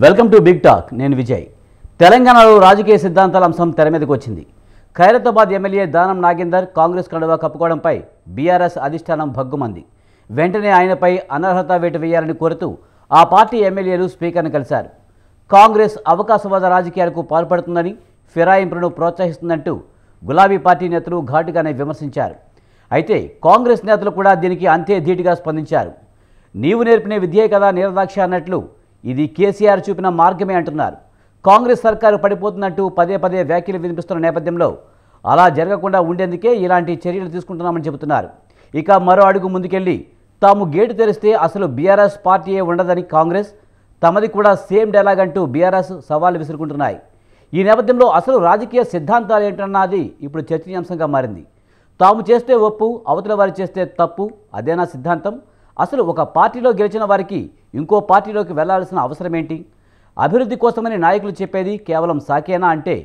Welcome to big talk. నేను విజయ్. తెలంగాణలో రాజకీయ సిద్ధాంతాల అంశం తెర మీదకి వచ్చింది. ఖైరతాబాద్ ఎమ్మెల్యే దానం నాగేందర్ కాంగ్రెస్ కండువా కప్పుకోవడంపై బీఆర్ఎస్ అధిష్టానం భగ్గుమంది. వెంటనే ఆయనపై అనర్హత వేటు వేయాలని కోరుతూ ఆ పార్టీ ఎమ్మెల్యేలు స్పీకర్ను కలిశారు. కాంగ్రెస్ అవకాశవాద రాజకీయాలకు పాల్పడుతుందని, ఫిరాయింపులను ప్రోత్సహిస్తుందంటూ గులాబీ పార్టీ నేతలు ఘాటుగానే విమర్శించారు. అయితే కాంగ్రెస్ నేతలు కూడా దీనికి అంతే ధీటుగా స్పందించారు. నీవు నేర్పిన విద్యే కదా నీరదాక్ష అన్నట్లు ఇది కేసీఆర్ చూపిన మార్గమే అంటున్నారు. కాంగ్రెస్ సర్కారు పడిపోతున్నట్టు పదే పదే వ్యాఖ్యలు వినిపిస్తున్న నేపథ్యంలో అలా జరగకుండా ఉండేందుకే ఇలాంటి చర్యలు తీసుకుంటున్నామని చెబుతున్నారు. ఇక మరో అడుగు ముందుకెళ్లి తాము గేటు తెరిస్తే అసలు బీఆర్ఎస్ పార్టీయే ఉండదని కాంగ్రెస్, తమది కూడా సేమ్ డైలాగ్ అంటూ బీఆర్ఎస్ సవాలు విసురుకుంటున్నాయి. ఈ నేపథ్యంలో అసలు రాజకీయ సిద్ధాంతాలు ఏంటన్నది ఇప్పుడు చర్చనీయాంశంగా మారింది. తాము చేస్తే ఒప్పు, అవతల వారు చేస్తే తప్పు, అదేనా సిద్ధాంతం? అసలు ఒక పార్టీలో గెలిచిన వారికి ఇంకో పార్టీలోకి వెళ్లాల్సిన అవసరం ఏంటి? అభివృద్ధి కోసమని నాయకులు చెప్పేది కేవలం సాకేనా అంటే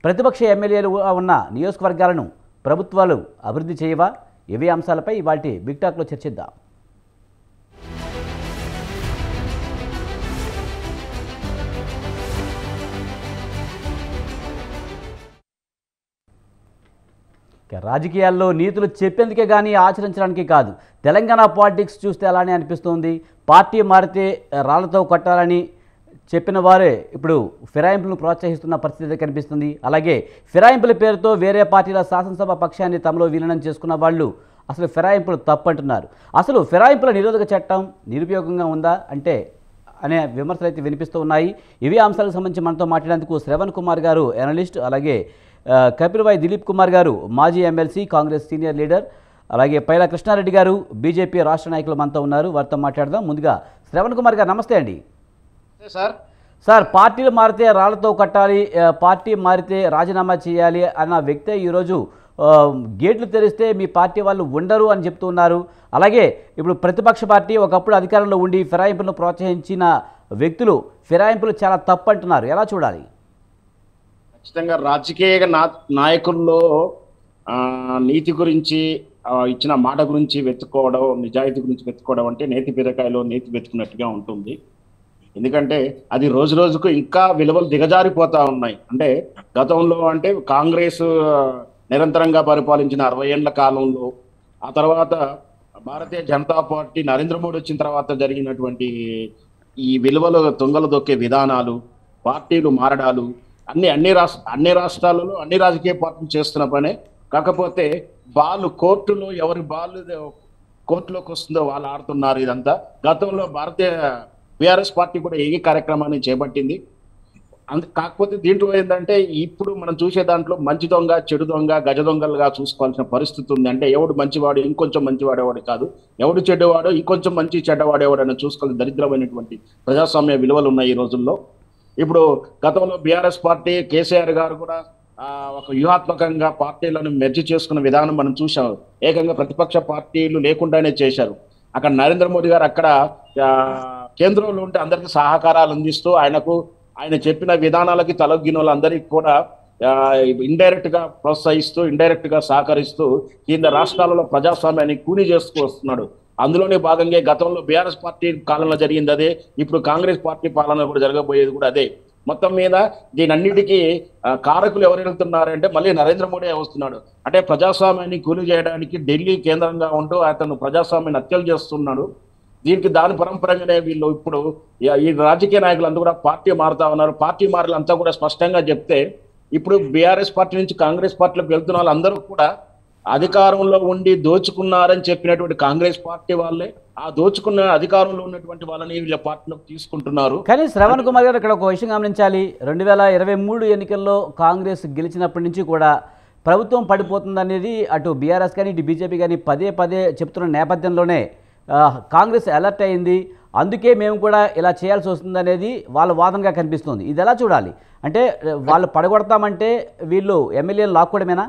ప్రతిపక్ష ఎమ్మెల్యేలు ఉన్న నియోజకవర్గాలను ప్రభుత్వాలు అభివృద్ధి చేయవా? ఇవే అంశాలపై ఇవాల్టి బిగ్ టాక్లో చర్చిద్దాం. రాజకీయాల్లో నీతులు చెప్పేందుకే కానీ ఆచరించడానికి కాదు. తెలంగాణ పాలిటిక్స్ చూస్తే అలానే అనిపిస్తోంది. పార్టీ మారితే రాళ్లతో కొట్టాలని చెప్పిన వారే ఇప్పుడు ఫిరాయింపులను ప్రోత్సహిస్తున్న పరిస్థితి కనిపిస్తుంది. అలాగే ఫిరాయింపుల పేరుతో వేరే పార్టీల శాసనసభ పక్షాన్ని తమలో విలీనం చేసుకున్న వాళ్ళు అసలు ఫిరాయింపులు తప్పంటున్నారు. అసలు ఫిరాయింపుల నిరోధక చట్టం నిరుపయోగంగా ఉందా అంటే అనే విమర్శలు అయితే వినిపిస్తూ ఉన్నాయి. ఇవే అంశాలకు సంబంధించి మనతో మాట్లాడేందుకు శ్రవణ్ కుమార్ గారు ఎనలిస్ట్, అలాగే కపిల్వాయి దిలీప్ కుమార్ గారు మాజీ ఎమ్మెల్సీ, కాంగ్రెస్ సీనియర్ లీడర్, అలాగే పైలా కృష్ణారెడ్డి గారు బీజేపీ రాష్ట్ర నాయకులు మనతో ఉన్నారు. వారితో మాట్లాడదాం. ముందుగా శ్రవణ్ కుమార్ గారు నమస్తే అండి. సార్, పార్టీలు మారితే రాళ్లతో కట్టాలి, పార్టీ మారితే రాజీనామా చేయాలి అన్న వ్యక్తే ఈరోజు గేట్లు తెరిస్తే మీ పార్టీ వాళ్ళు ఉండరు అని చెప్తున్నారు. అలాగే ఇప్పుడు ప్రతిపక్ష పార్టీ ఒకప్పుడు అధికారంలో ఉండి ఫిరాయింపులను ప్రోత్సహించిన వ్యక్తులు ఫిరాయింపులు చాలా తప్పు అంటున్నారు. ఎలా చూడాలి? ఖచ్చితంగా రాజకీయ నాయకుల్లో నీతి గురించి, ఇచ్చిన మాట గురించి వెతుక్కోవడం, నిజాయితీ గురించి వెతుక్కోవడం అంటే నేతి బీరకాయలో నేతి వెతుకున్నట్టుగా ఉంటుంది. ఎందుకంటే అది రోజు రోజుకు ఇంకా విలువలు దిగజారిపోతా ఉన్నాయి. అంటే గతంలో అంటే కాంగ్రెస్ నిరంతరంగా పరిపాలించిన 60 ఏళ్ల కాలంలో, ఆ తర్వాత భారతీయ జనతా పార్టీ నరేంద్ర మోడీ వచ్చిన తర్వాత జరిగినటువంటి ఈ విలువలు తుంగలు దొక్కే విధానాలు, పార్టీలు మారడాలు అన్ని రాష్ట్రాలలో అన్ని రాజకీయ పార్టీలు చేస్తున్న పనే. కాకపోతే కోర్టులో ఎవరి కోర్టులోకి వస్తుందో వాళ్ళు ఆడుతున్నారు. ఇదంతా గతంలో బీఆర్ఎస్ పార్టీ కూడా ఏ కార్యక్రమాన్ని చేపట్టింది. కాకపోతే దీంట్లో ఏంటంటే ఇప్పుడు మనం చూసే దాంట్లో మంచి దొంగ, చెడు దొంగ, గజ దొంగలుగా చూసుకోవాల్సిన పరిస్థితి ఉంది. అంటే ఎవడు మంచివాడు ఇంకొంచెం మంచివాడేవాడు కాదు, ఎవడు చెడ్డవాడు ఇంకొంచెం మంచి చెడ్డవాడేవాడు అని చూసుకోవాలి. దరిద్రమైనటువంటి ప్రజాస్వామ్య విలువలు ఉన్నాయి ఈ రోజుల్లో. ఇప్పుడు గతంలో బీఆర్ఎస్ పార్టీ కేసీఆర్ గారు కూడా ఒక వ్యూహాత్మకంగా పార్టీలను మెర్జి చేసుకున్న విధానం మనం చూసాం. ఏకంగా ప్రతిపక్ష పార్టీలు లేకుండానే చేశారు. అక్కడ నరేంద్ర మోడీ గారు అక్కడ కేంద్రంలో ఉంటే అందరికీ సహకారాలు అందిస్తూ ఆయన చెప్పిన విధానాలకి తలొగ్గిన వాళ్ళందరికీ కూడా ఇండైరెక్ట్ గా ప్రోత్సహిస్తూ, ఇండైరెక్ట్ గా సహకరిస్తూ కేంద్ర రాష్ట్రాలలో ప్రజాస్వామ్యాన్ని కూని చేస్తూ వస్తున్నాడు. అందులోనే భాగంగా గతంలో బీఆర్ఎస్ పార్టీ కాలంలో జరిగింది అదే, ఇప్పుడు కాంగ్రెస్ పార్టీ పాలన కూడా జరగబోయేది కూడా అదే. మొత్తం మీద దీనన్నిటికీ కారకులు ఎవరు వెళ్తున్నారంటే మళ్ళీ నరేంద్ర మోడీ వస్తున్నాడు. అంటే ప్రజాస్వామ్యాన్ని కూలి చేయడానికి ఢిల్లీ కేంద్రంగా ఉంటూ అతను ప్రజాస్వామ్యాన్ని హత్యలు చేస్తున్నాడు. దాని పరంపరంగానే వీళ్ళు ఇప్పుడు ఈ రాజకీయ నాయకులు అందరూ కూడా పార్టీ మారుతా ఉన్నారు. పార్టీ మారులంతా కూడా స్పష్టంగా చెప్తే ఇప్పుడు బీఆర్ఎస్ పార్టీ నుంచి కాంగ్రెస్ పార్టీలోకి వెళ్తున్న వాళ్ళందరూ కూడా అధికారంలో ఉండి దోచుకున్నారని చెప్పినటువంటి కాంగ్రెస్ పార్టీ వాళ్ళే ఆ దోచుకున్న అధికారంలో ఉన్నటువంటి వాళ్ళని వీళ్ళ పార్టీలోకి తీసుకుంటున్నారు. కానీ శ్రవణ్ కుమార్ గారు ఇక్కడ ఒక విషయం గమనించాలి. 2023 ఎన్నికల్లో కాంగ్రెస్ గెలిచినప్పటి నుంచి కూడా ప్రభుత్వం పడిపోతుందనేది అటు బీఆర్ఎస్ కానీ ఇటు బీజేపీ కానీ పదే పదే చెప్తున్న నేపథ్యంలోనే కాంగ్రెస్ అలర్ట్ అయింది. అందుకే మేము కూడా ఇలా చేయాల్సి వస్తుందనేది వాళ్ళ వాదనగా కనిపిస్తుంది. ఇది ఎలా చూడాలి? అంటే వాళ్ళు పడగొడతామంటే వీళ్ళు ఎమ్మెల్యేలు లాక్కోవడమేనా?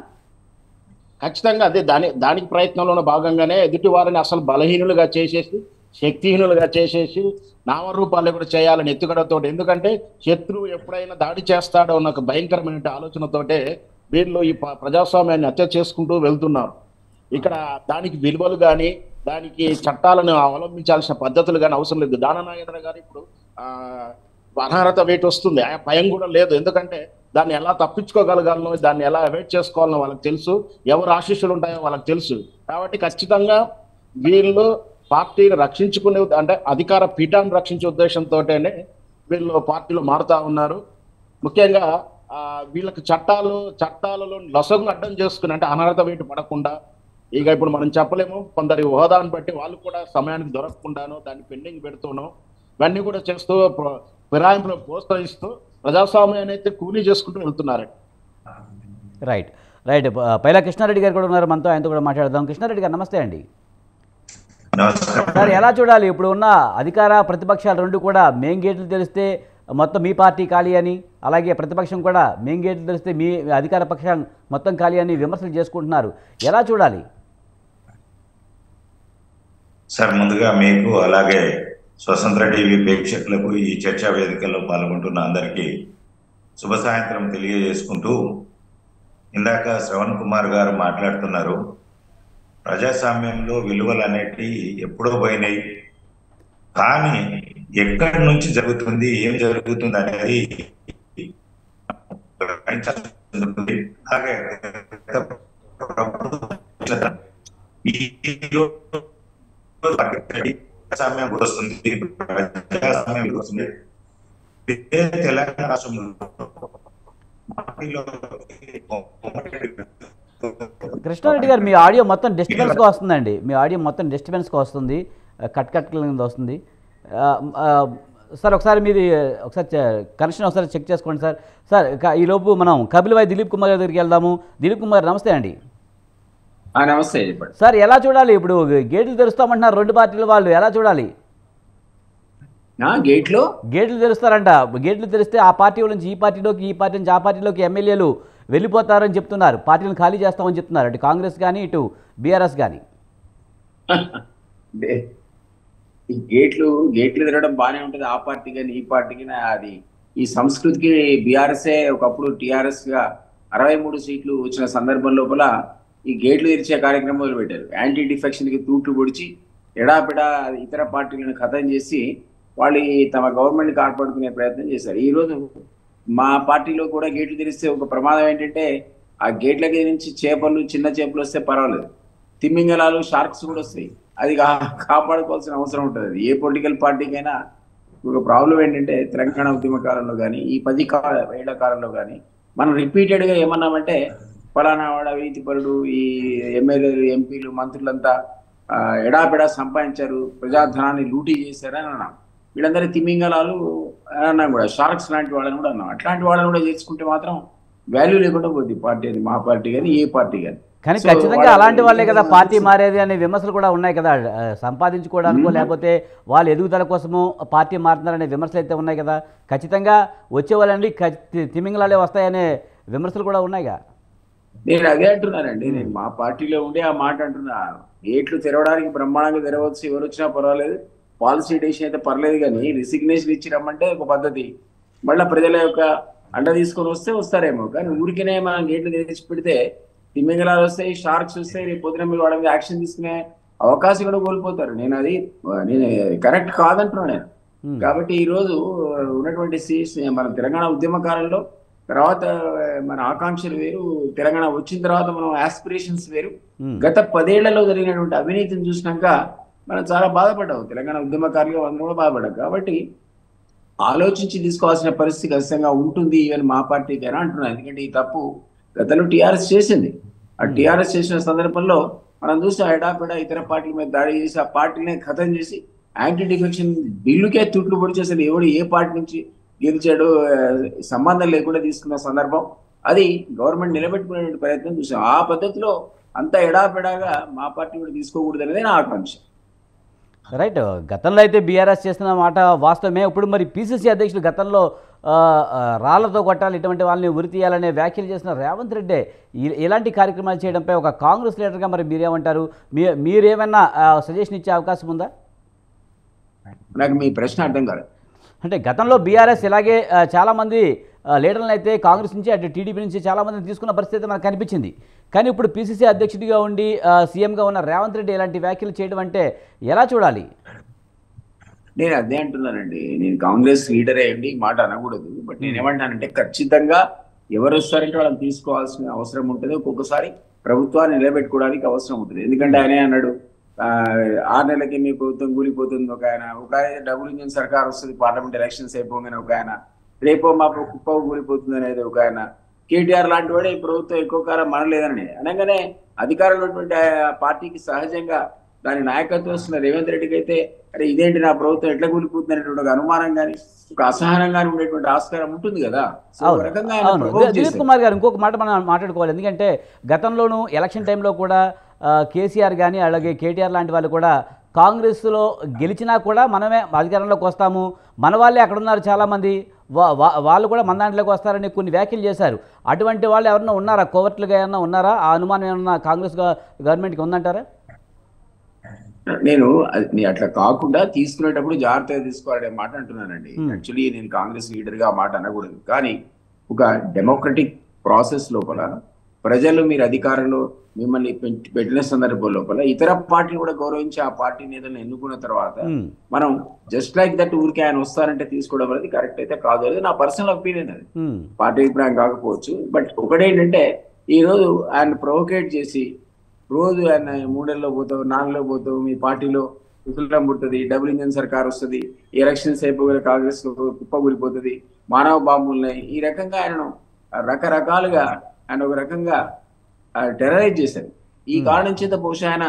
ఖచ్చితంగా అదే దానికి ప్రయత్నంలో భాగంగానే ఎదుటి వారిని అసలు బలహీనులుగా చేసేసి, శక్తిహీనులుగా చేసేసి నామరూపాలు కూడా చేయాలని ఎత్తుగడతో. ఎందుకంటే శత్రువు ఎప్పుడైనా దాడి చేస్తాడో అన్న ఒక భయంకరమైన ఆలోచనతోటే వీళ్ళు ఈ ప్రజాస్వామ్యాన్ని హత్య చేసుకుంటూ వెళ్తున్నారు. ఇక్కడ దానికి విలువలు కానీ, దానికి చట్టాలను అవలంబించాల్సిన పద్ధతులు కానీ అవసరం లేదు. దాననాగేంద్ర గారు ఇప్పుడు అనర్హత వేటు వస్తుంది. ఆ భయం కూడా లేదు. ఎందుకంటే దాన్ని ఎలా తప్పించుకోగలగాలనో, దాన్ని ఎలా అవాయిడ్ చేసుకోవాలనో వాళ్ళకి తెలుసు. ఎవరు ఆశీస్సులు ఉంటాయో వాళ్ళకి తెలుసు. కాబట్టి ఖచ్చితంగా వీళ్ళు పార్టీని రక్షించుకునే అంటే అధికార పీఠాన్ని రక్షించే ఉద్దేశంతోనే వీళ్ళు పార్టీలో మారుతా ఉన్నారు. ముఖ్యంగా వీళ్ళకి చట్టాలలో లొసగులు అడ్డం చేసుకుని అంటే అనర్హత వేటు పడకుండా, ఇక ఇప్పుడు మనం చెప్పలేము, కొందరి హోదాను బట్టి వాళ్ళు కూడా సమయానికి దొరకకుండాను దాన్ని పెండింగ్ పెడుతూనో ఇవన్నీ కూడా చేస్తూ ఫిరాయింపులు ప్రోత్సహిస్తూ ప్రజాస్వామ్యాన్ని అయితే కూలీ చేసుకుంటూ వెళ్తున్నారండి. రైట్ రైట్ పైలా కృష్ణారెడ్డి గారు కూడా ఉన్నారు మనతో, ఆయనతో కూడా మాట్లాడదాం. కృష్ణారెడ్డి గారు నమస్తే అండి. సార్ ఎలా చూడాలి ఇప్పుడు ఉన్న అధికార ప్రతిపక్షాలు రెండు కూడా మేం గేట్లు తెలిస్తే మొత్తం మీ పార్టీ ఖాళీ అని, అలాగే ప్రతిపక్షం కూడా మేం గేట్లు తెలిస్తే మీ అధికార పక్షం మొత్తం ఖాళీ అని విమర్శలు చేసుకుంటున్నారు. ఎలా చూడాలి సార్? ముందుగా మీకు అలాగే స్వతంత్ర టీవీ ప్రేక్షకులకు ఈ చర్చా వేదికల్లో పాల్గొంటున్న అందరికీ శుభ సాయంత్రం తెలియజేసుకుంటూ, ఇందాక శ్రవణ్ కుమార్ గారు మాట్లాడుతున్నారు, ప్రజాస్వామ్యంలో విలువలు అనేటివి ఎప్పుడో పోయినాయి, కానీ ఎక్కడి నుంచి జరుగుతుంది, ఏం జరుగుతుంది అనేది అలాగే ప్రజాస్వామ్యం వస్తుంది, ప్రజాస్వామ్యం వస్తుంది. తెలంగాణ రాష్ట్రంలో కృష్ణారెడ్డి గారు మీ ఆడియో మొత్తం డిస్టర్బెన్స్గా వస్తుందండి. మీ ఆడియో మొత్తం డిస్టర్బెన్స్గా వస్తుంది, కట్ కింద వస్తుంది. సార్ ఒకసారి మీది ఒకసారి కనెక్షన్ ఒకసారి చెక్ చేసుకోండి సార్. సార్ ఈలోపు మనం కపిలవాయి దిలీప్ కుమార్ గారి దగ్గరికి వెళ్దాము. దిలీప్ కుమార్ నమస్తే అండి. నమస్తే సార్, ఎలా చూడాలి ఇప్పుడు గేట్లు తెరుస్తామంటున్నారు రెండు పార్టీల వాళ్ళు, ఎలా చూడాలి? గేట్లు తెరుస్తారంట. గేట్లు తెరిస్తే ఆ పార్టీ నుంచి ఈ పార్టీలోకి, ఈ పార్టీ నుంచి ఆ పార్టీలోకి ఎమ్మెల్యేలు వెళ్ళిపోతారని చెప్తున్నారు, పార్టీలను ఖాళీ చేస్తామని చెప్తున్నారు, అటు కాంగ్రెస్ కానీ ఇటు బీఆర్ఎస్ కానీ. గేట్లు తిరగడం బాగానే ఉంటుంది, ఆ పార్టీ కానీ ఈ పార్టీ కానీ. అది ఈ సంస్కృతికి బీఆర్ఎస్ఏ ఒకప్పుడు టీఆర్ఎస్ గా 63 సీట్లు వచ్చిన సందర్భం లోపల ఈ గేట్లు తెరిచే కార్యక్రమం మొదలు పెట్టారు. యాంటీ డిఫెక్షన్ కి తూట్లు పొడిచి ఎడాపెడా ఇతర పార్టీలను ఖతం చేసి వాళ్ళు తమ గవర్నమెంట్ కాపాడుకునే ప్రయత్నం చేశారు. ఈ రోజు మా పార్టీలో కూడా గేట్లు తెరిస్తే ఒక ప్రమాదం ఏంటంటే, ఆ గేట్లకి నుంచి చిన్న చేపలు వస్తే పర్వాలేదు, తిమ్మింగలాలు షార్క్స్ కూడా వస్తాయి. అది కాపాడుకోవాల్సిన అవసరం ఉంటుంది. ఏ పొలిటికల్ పార్టీకైనా ఒక ప్రాబ్లం ఏంటంటే, తెలంగాణ ఉద్యమ కాలంలో కానీ ఈ 10 ఏళ్ల కాలంలో కానీ మనం రిపీటెడ్గా ఏమన్నామంటే, ఫలానా వాడ అవినీతిపరుడు, ఈ ఎమ్మెల్యేలు ఎంపీలు మంత్రులంతా ఎడాపెడా సంపాదించారు, ప్రజాధనాన్ని లూటీ చేశారని అన్నాం. వీళ్ళందరూ తిమింగలాలు అన్నాం కూడా, షార్క్స్ లాంటి వాళ్ళని కూడా అన్నాం. అట్లాంటి వాళ్ళని కూడా చేసుకుంటే మాత్రం వాల్యూ లేకుండా పోద్ది పార్టీ, అది మా పార్టీ కానీ ఏ పార్టీ కానీ. కానీ ఖచ్చితంగా అలాంటి వాళ్ళే కదా పార్టీ మారేది అనే విమర్శలు కూడా ఉన్నాయి కదా, సంపాదించుకోవడానికో లేకపోతే వాళ్ళ ఎదుగుదల కోసము పార్టీ మారుతున్నారనే విమర్శలు అయితే ఉన్నాయి కదా. ఖచ్చితంగా వచ్చే వాళ్ళండి తిమింగలాలే వస్తాయనే విమర్శలు కూడా ఉన్నాయిగా. నేను అదే అంటున్నానండి, నేను మా పార్టీలో ఉండే ఆ మాట అంటున్నా. గేట్లు తెరవడానికి బ్రహ్మాండంగా తెరవచ్చు, ఎవరు వచ్చినా పర్వాలేదు, పాలసీ డెసిషన్ అయితే పర్లేదు, కానీ రిసిగ్నేషన్ ఇచ్చి రమ్మంటే ఒక పద్ధతి, మళ్ళీ ప్రజల యొక్క అండ తీసుకొని వస్తారేమో. కానీ ఊరికనే మనం గేట్లు తెరిచి పెడితే తిమ్మింగలాలు వస్తాయి, షార్క్స్ వస్తాయి, రేపు పొద్దున మీరు వాళ్ళ మీద యాక్షన్ తీసుకునే అవకాశం కూడా కోల్పోతారు. నేను కరెక్ట్ కాదంటున్నాను నేను. కాబట్టి ఈ రోజు ఉన్నటువంటి మన తెలంగాణ ఉద్యమ కాలంలో తర్వాత మన ఆకాంక్షలు వేరు, తెలంగాణ వచ్చిన తర్వాత మనం ఆస్పిరేషన్స్ వేరు. గత 10 ఏళ్లలో జరిగినటువంటి అవినీతిని చూసినాక మనం చాలా బాధపడ్డాం. తెలంగాణ ఉద్యమకారులుగా అందరూ కూడా బాధపడ్డాం. కాబట్టి ఆలోచించి తీసుకోవాల్సిన పరిస్థితి ఖచ్చితంగా ఉంటుంది ఈవెన్ మా పార్టీకైనా అంటున్నాను. ఎందుకంటే ఈ తప్పు గతంలో టీఆర్ఎస్ చేసింది. ఆ టీఆర్ఎస్ చేసిన సందర్భంలో మనం చూసి ఎడాపెడా ఇతర పార్టీల మీద దాడి చేసి ఆ పార్టీని ఖతం చేసి యాంటీ డిఫెక్షన్ బిల్లుకే తుట్లు పొడిచి అసలు ఎవడు ఏ పార్టీ నుంచి గెలిచాడు సంబంధం లేకుండా తీసుకున్న సందర్భం, అది గవర్నమెంట్ నిలబెట్టుకునే ప్రయత్నం చూసాం. ఆ పద్ధతిలో అంత ఎడాపెడాగా మా పార్టీ కూడా తీసుకోకూడదు అనేది నా ఆకాంక్ష. రైట్. గతంలో అయితే బీఆర్ఎస్ చేస్తున్న మాట వాస్తవమే. ఇప్పుడు మరి పీసీసీ అధ్యక్షులు గతంలో రాళ్లతో కొట్టాలి, ఇటువంటి వాళ్ళని ఉరి తీయాలనే వ్యాఖ్యలు చేసిన రేవంత్ రెడ్డి ఇలాంటి కార్యక్రమాలు చేయడంపై ఒక కాంగ్రెస్ లీడర్గా మరి మీరేమంటారు? మీరేమన్నా సజెషన్ ఇచ్చే అవకాశం ఉందా? నాకు మీ ప్రశ్న అర్థం కాదు. అంటే గతంలో బీఆర్ఎస్ ఇలాగే చాలామంది లీడర్లను అయితే కాంగ్రెస్ నుంచి అటు టీడీపీ నుంచి చాలామందిని తీసుకున్న పరిస్థితి మనకు కనిపించింది. కానీ ఇప్పుడు పీసీసీ అధ్యక్షుడిగా ఉండి సీఎంగా ఉన్న రేవంత్ రెడ్డి ఇలాంటి వ్యాఖ్యలు చేయడం అంటే ఎలా చూడాలి? నేను అదే అంటున్నానండి. నేను కాంగ్రెస్ లీడరే అండి, ఈ మాట అనకూడదు. బట్ నేనేమంటానంటే ఖచ్చితంగా ఎవరు వస్తారంటే వాళ్ళని తీసుకోవాల్సిన అవసరం ఉంటుంది. ఒక్కొక్కసారి ప్రభుత్వాన్ని నిలబెట్టుకోవడానికి అవసరం ఉంటుంది. ఎందుకంటే ఆయనే అన్నాడు 6 నెలలకి మీ ప్రభుత్వం కూలిపోతుంది ఒక ఆయన డబుల్ ఇంజిన్ సర్కార్ వస్తుంది పార్లమెంట్ ఎలక్షన్స్ అయిపోగానే ఒక ఆయన, రేపో మా కుప్ప కూలిపోతుంది అనేది ఒక ఆయన, కేటీఆర్ లాంటి వాడే ఈ ప్రభుత్వం ఎక్కువ కాలం మనలేదని అనగానే అధికారంలో ఉన్నటువంటి పార్టీకి సహజంగా దాని నాయకత్వం వస్తున్న రేవంత్ రెడ్డికి అయితే అరే ఇదేంటి నా ప్రభుత్వం ఎట్లా కూలిపోతుంది అనేటువంటి ఒక అనుమానం కానీ ఒక అసహనం కానీ ఉండేటువంటి ఆస్కారం ఉంటుంది కదా. సో ఒక రకంగా ఆయన అవును. provoke దిలీప్ చేశారు. కుమార్ గారు ఇంకొక మాట మనం మాట్లాడుకోవాలి. ఎందుకంటే గతంలోనూ ఎలక్షన్ టైంలో కూడా కేసీఆర్ కానీ అలాగే కేటీఆర్ లాంటి వాళ్ళు కూడా కాంగ్రెస్లో గెలిచినా కూడా మనమే అధికారంలోకి వస్తాము, మన వాళ్ళే అక్కడ ఉన్నారు చాలామంది, వాళ్ళు కూడా మన దాంట్లోకి వస్తారని కొన్ని వ్యాఖ్యలు చేశారు. అటువంటి వాళ్ళు ఎవరన్నా ఉన్నారా, కోవర్ట్లుగా ఏమన్నా ఉన్నారా? ఆ అనుమానం ఏమన్నా కాంగ్రెస్ గవర్నమెంట్కి ఉందంటారా? నేను అట్లా కాకుండా తీసుకునేటప్పుడు జాగ్రత్తగా తీసుకోవాలనే మాట అంటున్నానండి. యాక్చువల్లీ నేను కాంగ్రెస్ లీడర్ గా ఆ మాట అనకూడదు. కానీ ఒక డెమోక్రటిక్ ప్రాసెస్ లోపల ప్రజలు మీరు అధికారంలో మిమ్మల్ని పెట్టిన సందర్భం లోపల ఇతర పార్టీని కూడా గౌరవించి ఆ పార్టీ నేతలను ఎన్నుకున్న తర్వాత మనం జస్ట్ లైక్ దట్ ఊరికే ఆయన వస్తారంటే తీసుకోవడం అనేది కరెక్ట్ అయితే కాదు. అనేది నా పర్సనల్ ఒపీనియన్. అది పార్టీ అభిప్రాయం కాకపోవచ్చు. బట్ ఒకటేంటంటే ఈ రోజు ఆయన ప్రొవోకేట్ చేసి రోజు ఆయన 3 నెలల్లో పోతావు 4 నెలల్లో పోతావు, మీ పార్టీలో విఫలం పుడుతుంది, డబుల్ ఇంజన్ సర్కార్ వస్తుంది, ఎలక్షన్స్ అయిపోయి కాంగ్రెస్ కుప్ప కూలిపోతుంది, మానవ బాంబులున్నాయి, ఈ రకంగా ఆయనను రకరకాలుగా ఆయన ఒక రకంగా టెర్రరైజ్ చేశారు. ఈ కారణం చేత బహుశా ఆయన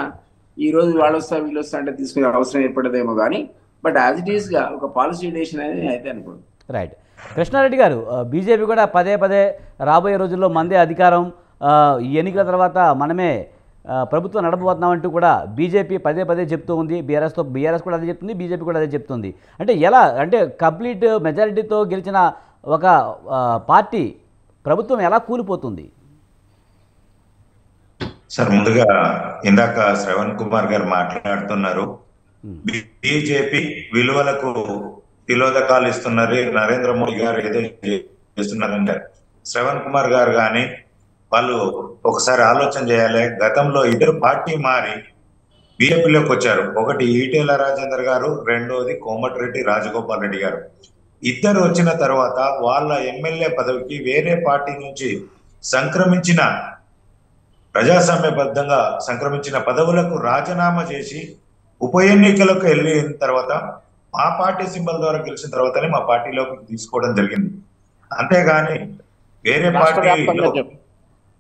ఈ రోజు వాళ్ళు వస్తా వీళ్ళు వస్తా అంటే తీసుకునే అవసరం ఏర్పడదేమో కానీ బట్ యాజ్ ఇట్ ఈస్ గా ఒక పాలసీ డెసిషన్ అనేది అయితే అనుకోండి. రైట్. కృష్ణారెడ్డి గారు, బీజేపీ కూడా పదే పదే రాబోయే రోజుల్లో మందే అధికారం, ఈ ఎన్నికల తర్వాత మనమే ప్రభుత్వం నడపబోతున్నామంటూ కూడా బీజేపీ పదే పదే చెప్తూ ఉంది. బీఆర్ఎస్ కూడా అదే చెప్తుంది, బీజేపీ కూడా అదే చెప్తుంది. అంటే ఎలా, అంటే కంప్లీట్ మెజారిటీతో గెలిచిన ఒక పార్టీ ప్రభుత్వం ఎలా కూలిపోతుంది? సార్, ముందుగా ఇందాక శ్రవణ్ కుమార్ గారు మాట్లాడుతున్నారు, బీజేపీ విలువలకు తిలోదకాలు ఇస్తున్నారు, నరేంద్ర మోడీ గారు ఏదో చేస్తున్నారంటారు. శ్రవణ్ కుమార్ గారు కానీ వాళ్ళు ఒకసారి ఆలోచన చేయాలి. గతంలో ఇద్దరు పార్టీ మారి బీజేపీలోకి వచ్చారు. ఒకటి ఈటెల రాజేందర్ గారు, రెండోది కోమటిరెడ్డి రాజగోపాల్ రెడ్డి గారు. ఇద్దరు వచ్చిన తర్వాత వాళ్ళ ఎమ్మెల్యే పదవికి వేరే పార్టీ నుంచి సంక్రమించిన ప్రజాస్వామ్యబద్ధంగా సంక్రమించిన పదవులకు రాజీనామా చేసి ఉప ఎన్నికలకు వెళ్ళిన తర్వాత మా పార్టీ సింబల్ ద్వారా గెలిచిన తర్వాతనే మా పార్టీలోకి తీసుకోవడం జరిగింది. అంతేగాని వేరే పార్టీలో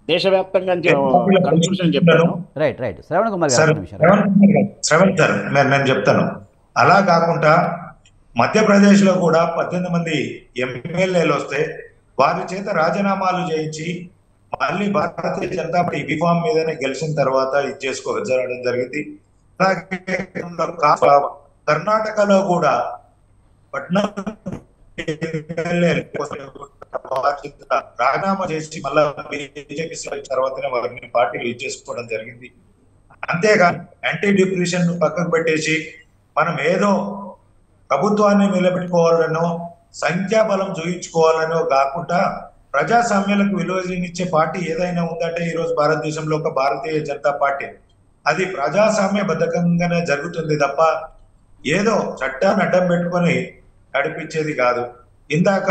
దేశవ్యాప్తంగా కన్ఫ్యూజన్ చెప్పాను. Right right Shravan Kumar Shravan sir, నేను చెప్తాను. అలా కాకుండా మధ్యప్రదేశ్ లో కూడా 18 మంది ఎమ్మెల్యేలు వస్తే వారి చేత రాజీనామాలు చేయించి మళ్ళీ భారతీయ జనతా పార్టీ బీఫామ్ మీదనే గెలిచిన తర్వాత ఇచ్చేసుకోవడం జరిగింది. అలాగే కర్ణాటకలో కూడా 14 రాజీనామా చేసి మళ్ళా బీజేపీ తర్వాతనే వారిని పార్టీలు ఇచ్చేసుకోవడం జరిగింది. అంతేగా యాంటీ డిప్రెషన్ పక్కకు పెట్టేసి మనం ఏదో ప్రభుత్వాన్ని నిలబెట్టుకోవాలనో సంఖ్యాబలం చూయించుకోవాలనో కాకుండా ప్రజాస్వామ్యాలకు విలువనిచ్చే పార్టీ ఏదైనా ఉందంటే ఈ రోజు భారతదేశంలో ఒక భారతీయ జనతా పార్టీ. అది ప్రజాస్వామ్య బద్ధకంగానే జరుగుతుంది తప్ప ఏదో చట్టాన్ని అడ్డం పెట్టుకొని నడిపించేది కాదు. ఇందాక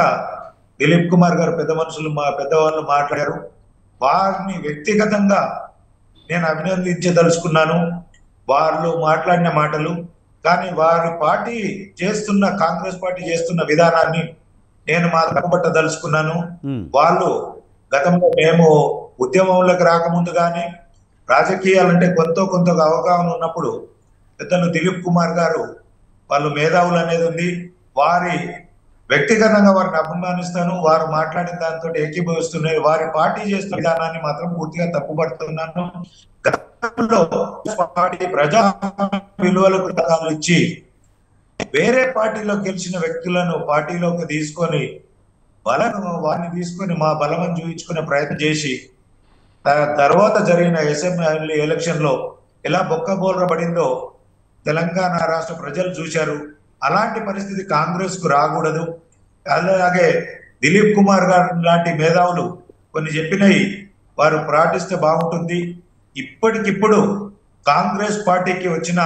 దిలీప్ కుమార్ గారు పెద్దవాళ్ళు మాట్లాడారు. వారిని వ్యక్తిగతంగా నేను అభినందించదలుచుకున్నాను వాళ్ళు మాట్లాడిన మాటలు. కానీ వారి పార్టీ చేస్తున్న కాంగ్రెస్ పార్టీ చేస్తున్న విధానాన్ని నేను తప్పుపట్టదలుచుకున్నాను. వాళ్ళు గతంలో మేము ఉద్యమంలోకి రాకముందు కానీ రాజకీయాలంటే కొంత అవగాహన ఉన్నప్పుడు పెద్దలు దిలీప్ కుమార్ గారు వాళ్ళు మేధావులు అనేది ఉంది. వారి వ్యక్తిగతంగా వారిని అభిమానిస్తాను. వారు మాట్లాడిన దాంతో ఏకీభవిస్తున్నాయి. వారి పార్టీ చేస్తున్న విధానాన్ని మాత్రం పూర్తిగా తప్పుపడుతున్నాను. గతంలో పార్టీ ప్రజా విలువలకు ఇచ్చి వేరే పార్టీలో గెలిచిన వ్యక్తులను పార్టీలోకి తీసుకొని వారిని తీసుకొని మా బలమని చూపించుకునే ప్రయత్నం చేసి తర్వాత జరిగిన అసెంబ్లీ ఎలక్షన్ లో ఎలా బొక్కబోలబడిందో తెలంగాణ రాష్ట్ర ప్రజలు చూశారు. అలాంటి పరిస్థితి కాంగ్రెస్ కు రాకూడదు. అలాగే దిలీప్ కుమార్ గారు లాంటి మేధావులు కొన్ని చెప్పినవి వారు పాటిస్తే బాగుంటుంది. ఇప్పటికిప్పుడు కాంగ్రెస్ పార్టీకి వచ్చిన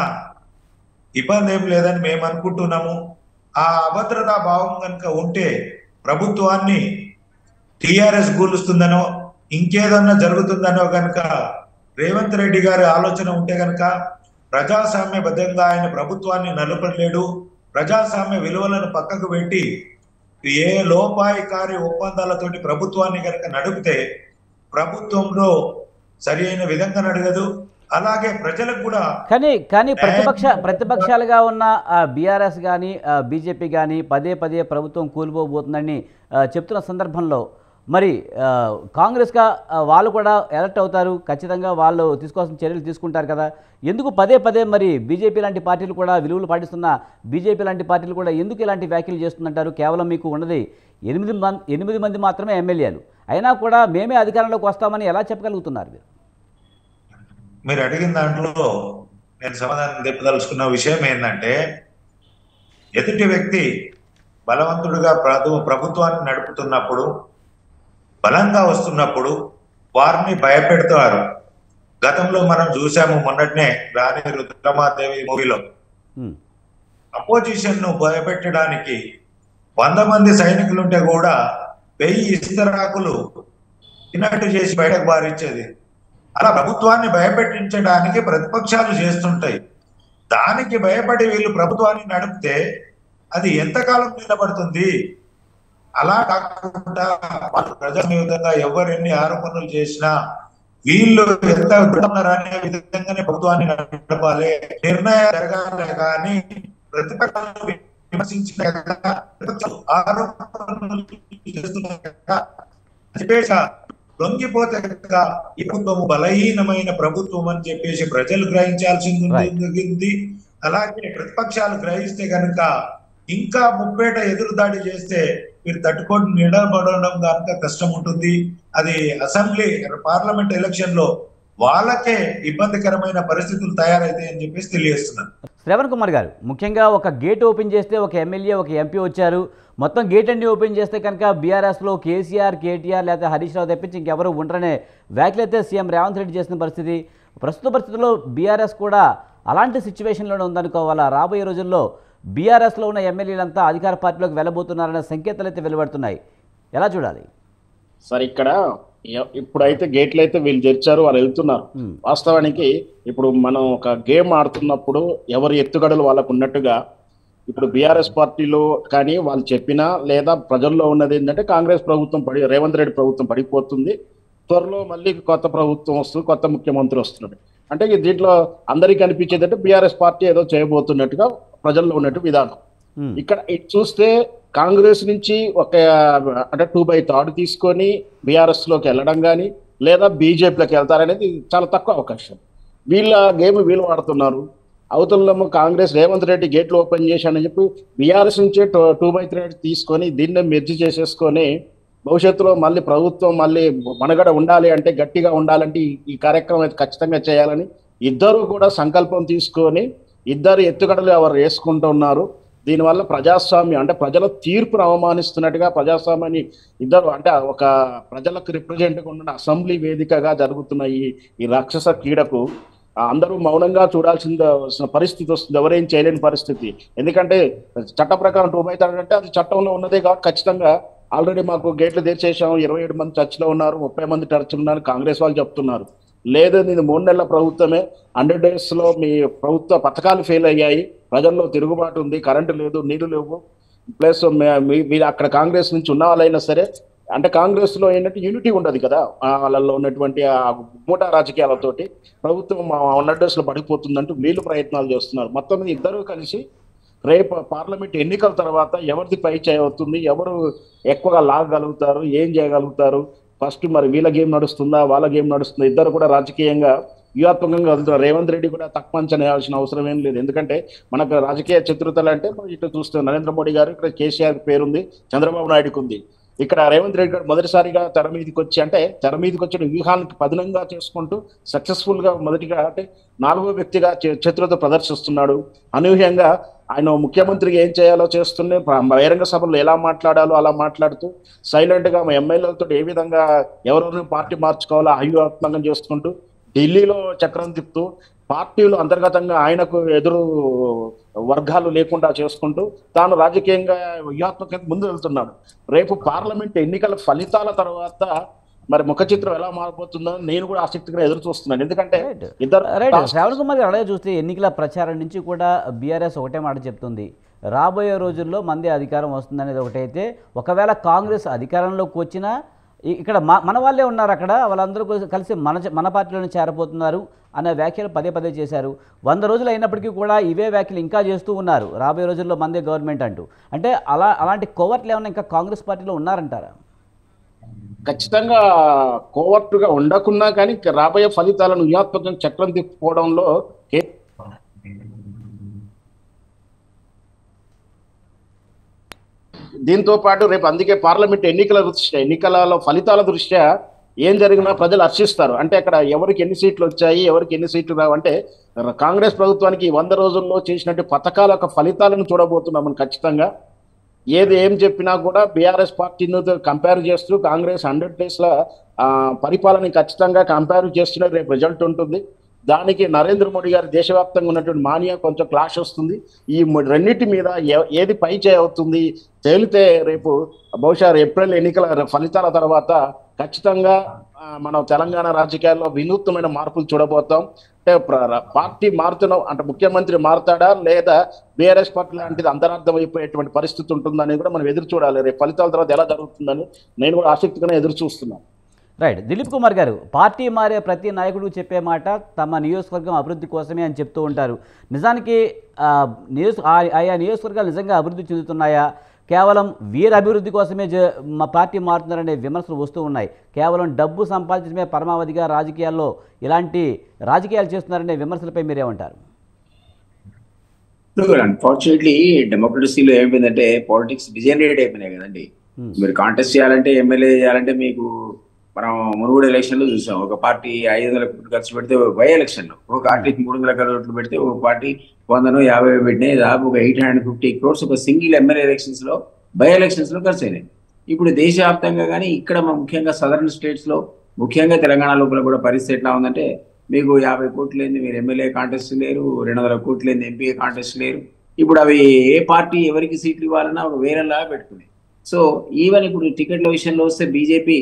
ఇబ్బంది ఏం లేదని మేము అనుకుంటున్నాము. ఆ అభద్రతా భావం కనుక ఉంటే ప్రభుత్వాన్ని టిఆర్ఎస్ కూలుస్తుందనో ఇంకేదన్నా జరుగుతుందనో కనుక రేవంత్ రెడ్డి గారి ఆలోచన ఉంటే కనుక ప్రజాస్వామ్యబద్ధంగా ఆయన ప్రభుత్వాన్ని నలుపలేడు. ప్రజాస్వామ్య విలువలను పక్కకు పెట్టి ఏ లోపాయికారి ఒప్పందాలతోటి ప్రభుత్వాన్ని కనుక నడిపితే ప్రభుత్వంలో సరి అయిన విధంగా నడగదు. అలాగే ప్రజలకు కూడా కానీ ప్రతిపక్షాలుగా ఉన్న బీఆర్ఎస్ కానీ బీజేపీ కానీ పదే పదే ప్రభుత్వం కూలిపోబోతుందని చెప్తున్న సందర్భంలో మరి కాంగ్రెస్గా వాళ్ళు కూడా ఎలర్ట్ అవుతారు, ఖచ్చితంగా వాళ్ళు తీసుకోవాల్సిన చర్యలు తీసుకుంటారు కదా. ఎందుకు పదే పదే మరి బీజేపీ లాంటి పార్టీలు కూడా విలువలు పాటిస్తున్న బీజేపీ లాంటి పార్టీలు కూడా ఎందుకు ఇలాంటి వ్యాఖ్యలు చేస్తుందంటారు? కేవలం మీకు ఉన్నది 8 మంది మాత్రమే ఎమ్మెల్యేలు, అయినా కూడా మేమే అధికారంలోకి వస్తామని ఎలా చెప్పగలుగుతున్నారు మీరు? మీరు అడిగిన దాంట్లో నేను సమాధానం చెప్పదలుచుకున్న విషయం ఏంటంటే, ఎదుటి వ్యక్తి బలవంతుడిగా ప్రభుత్వాన్ని నడుపుతున్నప్పుడు, బలంగా వస్తున్నప్పుడు వారిని భయపెడతారు. గతంలో మనం చూసాము, మొన్నటినే రాణి రుద్రమాదేవి మూవీలో అపోజిషన్ ను భయపెట్టడానికి 100 మంది సైనికులుంటే కూడా 1000 ఇస్తరాకులు తిన్నట్టు చేసి బయటకు బారిచ్చేది. అలా ప్రభుత్వాన్ని భయపెట్టించడానికి ప్రతిపక్షాలు చేస్తుంటాయి. దానికి భయపడి వీళ్ళు ప్రభుత్వాన్ని నడిపితే అది ఎంతకాలం నిలబడుతుంది? అలా కాకుండా వాళ్ళు ప్రజాస్వామ్యంగా ఎవరెన్ని ఆరోపణలు చేసినా వీళ్ళు ఎంత అనే విధంగానే ప్రభుత్వాన్ని నడపాలి. నిర్ణయం జరగాలి. కానీ ప్రతిపక్షాలను విమర్శించిన ఆరోపణలు లొంగిపోతే ఈ ప్రభుత్వము బలహీనమైన ప్రభుత్వం అని చెప్పేసి ప్రజలు గ్రహించాల్సింది. అలాగే ప్రతిపక్షాలు గ్రహిస్తే కనుక ఇంకా ముప్పేట ఎదురుదాడి చేస్తే మీరు తట్టుకొని నిలబడడం కనుక కష్టం ఉంటుంది. అది అసెంబ్లీ పార్లమెంట్ ఎలక్షన్ లో వాళ్ళకే ఇబ్బందికరమైన పరిస్థితులు తయారైతాయి అని చెప్పేసి తెలియజేస్తున్నాను. శ్రవణ్ కుమార్ గారు, ముఖ్యంగా ఒక గేట్ ఓపెన్ చేస్తే ఒక ఎమ్మెల్యే ఒక ఎంపీ వచ్చారు, మొత్తం గేట్ అన్ని ఓపెన్ చేస్తే కనుక బీఆర్ఎస్లో కేసీఆర్, కేటీఆర్ లేదా హరీష్ రావు తప్పించి ఇంకెవరు ఉండరనే వ్యాఖ్యలైతే సీఎం రేవంత్ రెడ్డి చేసిన పరిస్థితి. ప్రస్తుత పరిస్థితుల్లో బీఆర్ఎస్ కూడా అలాంటి సిచ్యువేషన్లోనే ఉందనుకోవాలా? రాబోయే రోజుల్లో బీఆర్ఎస్లో ఉన్న ఎమ్మెల్యేలంతా అధికార పార్టీలోకి వెళ్ళబోతున్నారనే సంకేతాలు అయితే వెలువడుతున్నాయి. ఎలా చూడాలి సార్? ఇక్కడ ఇప్పుడైతే గేట్లు అయితే వీళ్ళు తెరిచారు, వాళ్ళు వెళ్తున్నారు. వాస్తవానికి ఇప్పుడు మనం ఒక గేమ్ ఆడుతున్నప్పుడు ఎవరి ఎత్తుగడలు వాళ్ళకు ఉన్నట్టుగా ఇప్పుడు బీఆర్ఎస్ పార్టీలో కానీ వాళ్ళు చెప్పినా లేదా ప్రజల్లో ఉన్నది ఏంటంటే కాంగ్రెస్ ప్రభుత్వం రేవంత్ రెడ్డి ప్రభుత్వం పడిపోతుంది, త్వరలో మళ్ళీ కొత్త ప్రభుత్వం వస్తుంది, కొత్త ముఖ్యమంత్రి వస్తున్నాడు అంటే దీంట్లో అందరికీ అనిపించేది అంటే బీఆర్ఎస్ పార్టీ ఏదో చేయబోతున్నట్టుగా ప్రజల్లో ఉన్నట్టు విధానం. ఇక్కడ చూస్తే కాంగ్రెస్ నుంచి ఒక అంటే 2/3 తీసుకొని బీఆర్ఎస్ లోకి వెళ్ళడం కానీ లేదా బీజేపీలోకి వెళ్తారనేది చాలా తక్కువ అవకాశం. వీళ్ళ గేమ్ వీళ్ళు ఆడుతున్నారు. అవతలలో కాంగ్రెస్ రేవంత్ రెడ్డి గేట్లు ఓపెన్ చేశానని చెప్పి బీఆర్ఎస్ నుంచే 2/3 తీసుకొని దీన్నే మెర్జి చేసేసుకొని భవిష్యత్తులో మళ్ళీ ప్రభుత్వం మళ్ళీ మనగడ ఉండాలి అంటే, గట్టిగా ఉండాలంటే ఈ కార్యక్రమం అయితే ఖచ్చితంగా చేయాలని ఇద్దరు కూడా సంకల్పం తీసుకొని ఇద్దరు ఎత్తుగడలు ఎవరు వేసుకుంటూ ఉన్నారు. దీనివల్ల ప్రజాస్వామ్యం అంటే ప్రజల తీర్పును అవమానిస్తున్నట్టుగా ప్రజాస్వామ్యాన్ని ఇద్దరు అంటే ఒక ప్రజలకు రిప్రజెంట్గా ఉన్న అసెంబ్లీ వేదికగా జరుగుతున్న ఈ రాక్షస క్రీడకు అందరూ మౌనంగా చూడాల్సిన పరిస్థితి వస్తుంది. ఎవరేం చేయలేని పరిస్థితి. ఎందుకంటే చట్ట ప్రకారం 2/3 అంటే అది చట్టంలో ఉన్నదే కాబట్టి ఖచ్చితంగా ఆల్రెడీ మాకు గేట్లు తెరిచేసాం, 27 మంది చర్చలో ఉన్నారు, 30 మంది చర్చలు ఉన్నారు కాంగ్రెస్ వాళ్ళు చెప్తున్నారు. లేదు, ఇది 3 నెలల ప్రభుత్వమే, 100 days లో మీ ప్రభుత్వ పథకాలు ఫెయిల్ అయ్యాయి, ప్రజల్లో తిరుగుబాటు ఉంది, కరెంటు లేదు, నీళ్లు లేవు, ప్లస్ మీరు అక్కడ కాంగ్రెస్ నుంచి ఉన్న వాళ్ళైనా సరే అంటే కాంగ్రెస్ లో ఏంటంటే యూనిటీ ఉండదు కదా, వాళ్ళలో ఉన్నటువంటి ఆ మూటా రాజకీయాలతోటి ప్రభుత్వం 100 days లో పడిపోతుందంటూ వీళ్ళు ప్రయత్నాలు చేస్తున్నారు. మొత్తం మీద ఇద్దరు కలిసి రేపు పార్లమెంట్ ఎన్నికల తర్వాత ఎవరిది పై చేయవుతుంది, ఎవరు ఎక్కువగా లాగగలుగుతారు, ఏం చేయగలుగుతారు, ఫస్ట్ మరి వీళ్ళ గేమ్ నడుస్తుందా వాళ్ళ గేమ్ నడుస్తుందా, ఇద్దరు కూడా రాజకీయంగా వ్యూహాత్మకంగా వెళ్తున్నారు. రేవంత్ రెడ్డి కూడా తక్కువ అంచనా వేయాల్సిన అవసరం ఏం లేదు. ఎందుకంటే మనకు రాజకీయ చిత్రతలు అంటే మనం ఇట్లా చూస్తాం, నరేంద్ర మోడీ గారు, ఇక్కడ కేసీఆర్ పేరుంది, చంద్రబాబు నాయుడుకి ఉంది. ఇక్కడ రేవంత్ రెడ్డి గారు మొదటిసారిగా తెర మీదకి వచ్చిన వ్యూహానికి పదునంగా చేసుకుంటూ సక్సెస్ఫుల్ గా మొదటిగా అంటే 4వ వ్యక్తిగా చతురత ప్రదర్శిస్తున్నాడు. అనూహ్యంగా ఆయన ముఖ్యమంత్రిగా ఏం చేయాలో చేస్తూనే బహిరంగ సభలో ఎలా మాట్లాడాలో అలా మాట్లాడుతూ సైలెంట్ గా ఎమ్మెల్యేలతో ఏ విధంగా ఎవరెవరిని పార్టీ మార్చుకోవాలో అవ్యూహాత్మకంగా చేసుకుంటూ ఢిల్లీలో చక్రం తిప్పుతూ పార్టీలు అంతర్గతంగా ఆయనకు ఎదురు వర్గాలు లేకుండా చేసుకుంటూ తాను రాజకీయంగా వ్యూహాత్మకంగా ముందు వెళ్తున్నాడు. రేపు పార్లమెంట్ ఎన్నికల ఫలితాల తర్వాత మరి ముఖ చిత్రం ఎలా మారిపోతుందో నేను కూడా ఆసక్తిగా ఎదురు చూస్తున్నాను. ఎందుకంటే రైట్ శ్రావణ్ కుమార్ గారు అలాగే చూస్తే ఎన్నికల ప్రచారం నుంచి కూడా బీఆర్ఎస్ ఒకటే మాట చెప్తుంది, రాబోయే రోజుల్లో మందే అధికారం వస్తుందనేది ఒకటైతే, ఒకవేళ కాంగ్రెస్ అధికారంలోకి వచ్చినా ఇక్కడ మన వాళ్ళే ఉన్నారు, అక్కడ వాళ్ళందరూ కలిసి మన పార్టీలోనే చేరబోతున్నారు అనే వ్యాఖ్యలు పదే పదే చేశారు. 100 రోజులు అయినప్పటికీ కూడా ఇవే వ్యాఖ్యలు ఇంకా చేస్తూ ఉన్నారు, రాబోయే రోజుల్లో మందే గవర్నమెంట్ అంటూ. అంటే అలాంటి కోవర్ట్లు ఏమైనా ఇంకా కాంగ్రెస్ పార్టీలో ఉన్నారంటారా? ఖచ్చితంగా కోవర్టుగా ఉండకున్నా కానీ రాబోయే ఫలితాలను వ్యూహాత్మకంగా చక్రం తిప్పుకోవడంలో దీంతో పాటు రేపు అందుకే పార్లమెంట్ ఎన్నికల ఫలితాల దృష్ట్యా ఏం జరిగినా ప్రజలు హర్షిస్తారు. అంటే అక్కడ ఎవరికి ఎన్ని సీట్లు వచ్చాయి, ఎవరికి ఎన్ని సీట్లు రావంటే కాంగ్రెస్ ప్రభుత్వానికి 100 రోజుల్లో చేసినట్టు పథకాల యొక్క ఫలితాలను చూడబోతున్నాం. ఖచ్చితంగా ఏం చెప్పినా కూడా బీఆర్ఎస్ పార్టీని కంపేర్ చేస్తూ కాంగ్రెస్ 100 డేస్ల పరిపాలన ఖచ్చితంగా కంపేర్ చేస్తున్న రేపు రిజల్ట్ ఉంటుంది. దానికి నరేంద్ర మోడీ గారి దేశవ్యాప్తంగా ఉన్నటువంటి మానియా కొంచెం క్లాష్ వస్తుంది. ఈ రెండింటి మీద ఏది పై అవుతుంది తేలితే రేపు బహుశా ఏప్రిల్ ఎన్నికల ఫలితాల తర్వాత ఖచ్చితంగా మనం తెలంగాణ రాజకీయాల్లో వినూత్నమైన మార్పులు చూడబోతాం. అంటే పార్టీ మారుతున్నాం అంటే ముఖ్యమంత్రి మారుతాడా లేదా బీఆర్ఎస్ పార్టీ లాంటిది అంతరార్థం అయిపోయేటువంటి పరిస్థితి ఉంటుందని కూడా మనం ఎదురు చూడాలి. రేపు ఫలితాల తర్వాత ఎలా జరుగుతుందని నేను కూడా ఆసక్తిగానే ఎదురు చూస్తున్నాను. రైట్. దిలీప్ కుమార్ గారు, పార్టీ మారే ప్రతి నాయకుడు చెప్పే మాట తమ నియోజకవర్గం అభివృద్ధి కోసమే అని చెప్తూ ఉంటారు. నిజానికి ఆయా నియోజకవర్గాలు నిజంగా అభివృద్ధి చెందుతున్నాయా, కేవలం వీరి అభివృద్ధి కోసమే మా పార్టీ మారుతున్నారనే విమర్శలు వస్తూ ఉన్నాయి, కేవలం డబ్బు సంపాదించడమే పరమావధిగా రాజకీయాల్లో ఇలాంటి రాజకీయాలు చేస్తున్నారనే విమర్శలపై మీరేమంటారు? అన్ఫార్చునేట్లీ డెమోక్రసీలో ఏమైందంటే పాలిటిక్స్ డిజనరేట్ అయిపోయినాయి కదండి. మీరు కాంటెస్ట్ చేయాలంటే, ఎమ్మెల్యే చేయాలంటే మీకు మనం మునుగోడు ఎలక్షన్లో చూసాం, ఒక పార్టీ 500 కోట్లు ఖర్చు పెడితే బై ఎలక్షన్లో, ఒక పార్టీకి 300 కోట్లు పెడితే ఒక పార్టీ 150 పెట్టినాయి. దాదాపు ఒక 850 crores ఒక సింగిల్ ఎమ్మెల్యే ఎలక్షన్స్ లో బై ఎలక్షన్స్ లో ఖర్చు అయినాయి. ఇప్పుడు దేశవ్యాప్తంగా కానీ ఇక్కడ ముఖ్యంగా సదరన్ స్టేట్స్ లో, ముఖ్యంగా తెలంగాణ లోపల కూడా పరిస్థితి ఎట్లా ఉందంటే, మీకు 50 కోట్లు లేని మీరు ఎమ్మెల్యే కాంటెస్ట్ లేరు, 200 కోట్లు లేని ఎంపీ కాంటెస్ట్ లేరు. ఇప్పుడు అవి ఏ పార్టీ ఎవరికి సీట్లు ఇవ్వాలన్నా ఒక వేరేలాగా పెట్టుకున్నాయి. సో ఈవెన్ ఇప్పుడు టికెట్ల విషయంలో వస్తే బీజేపీ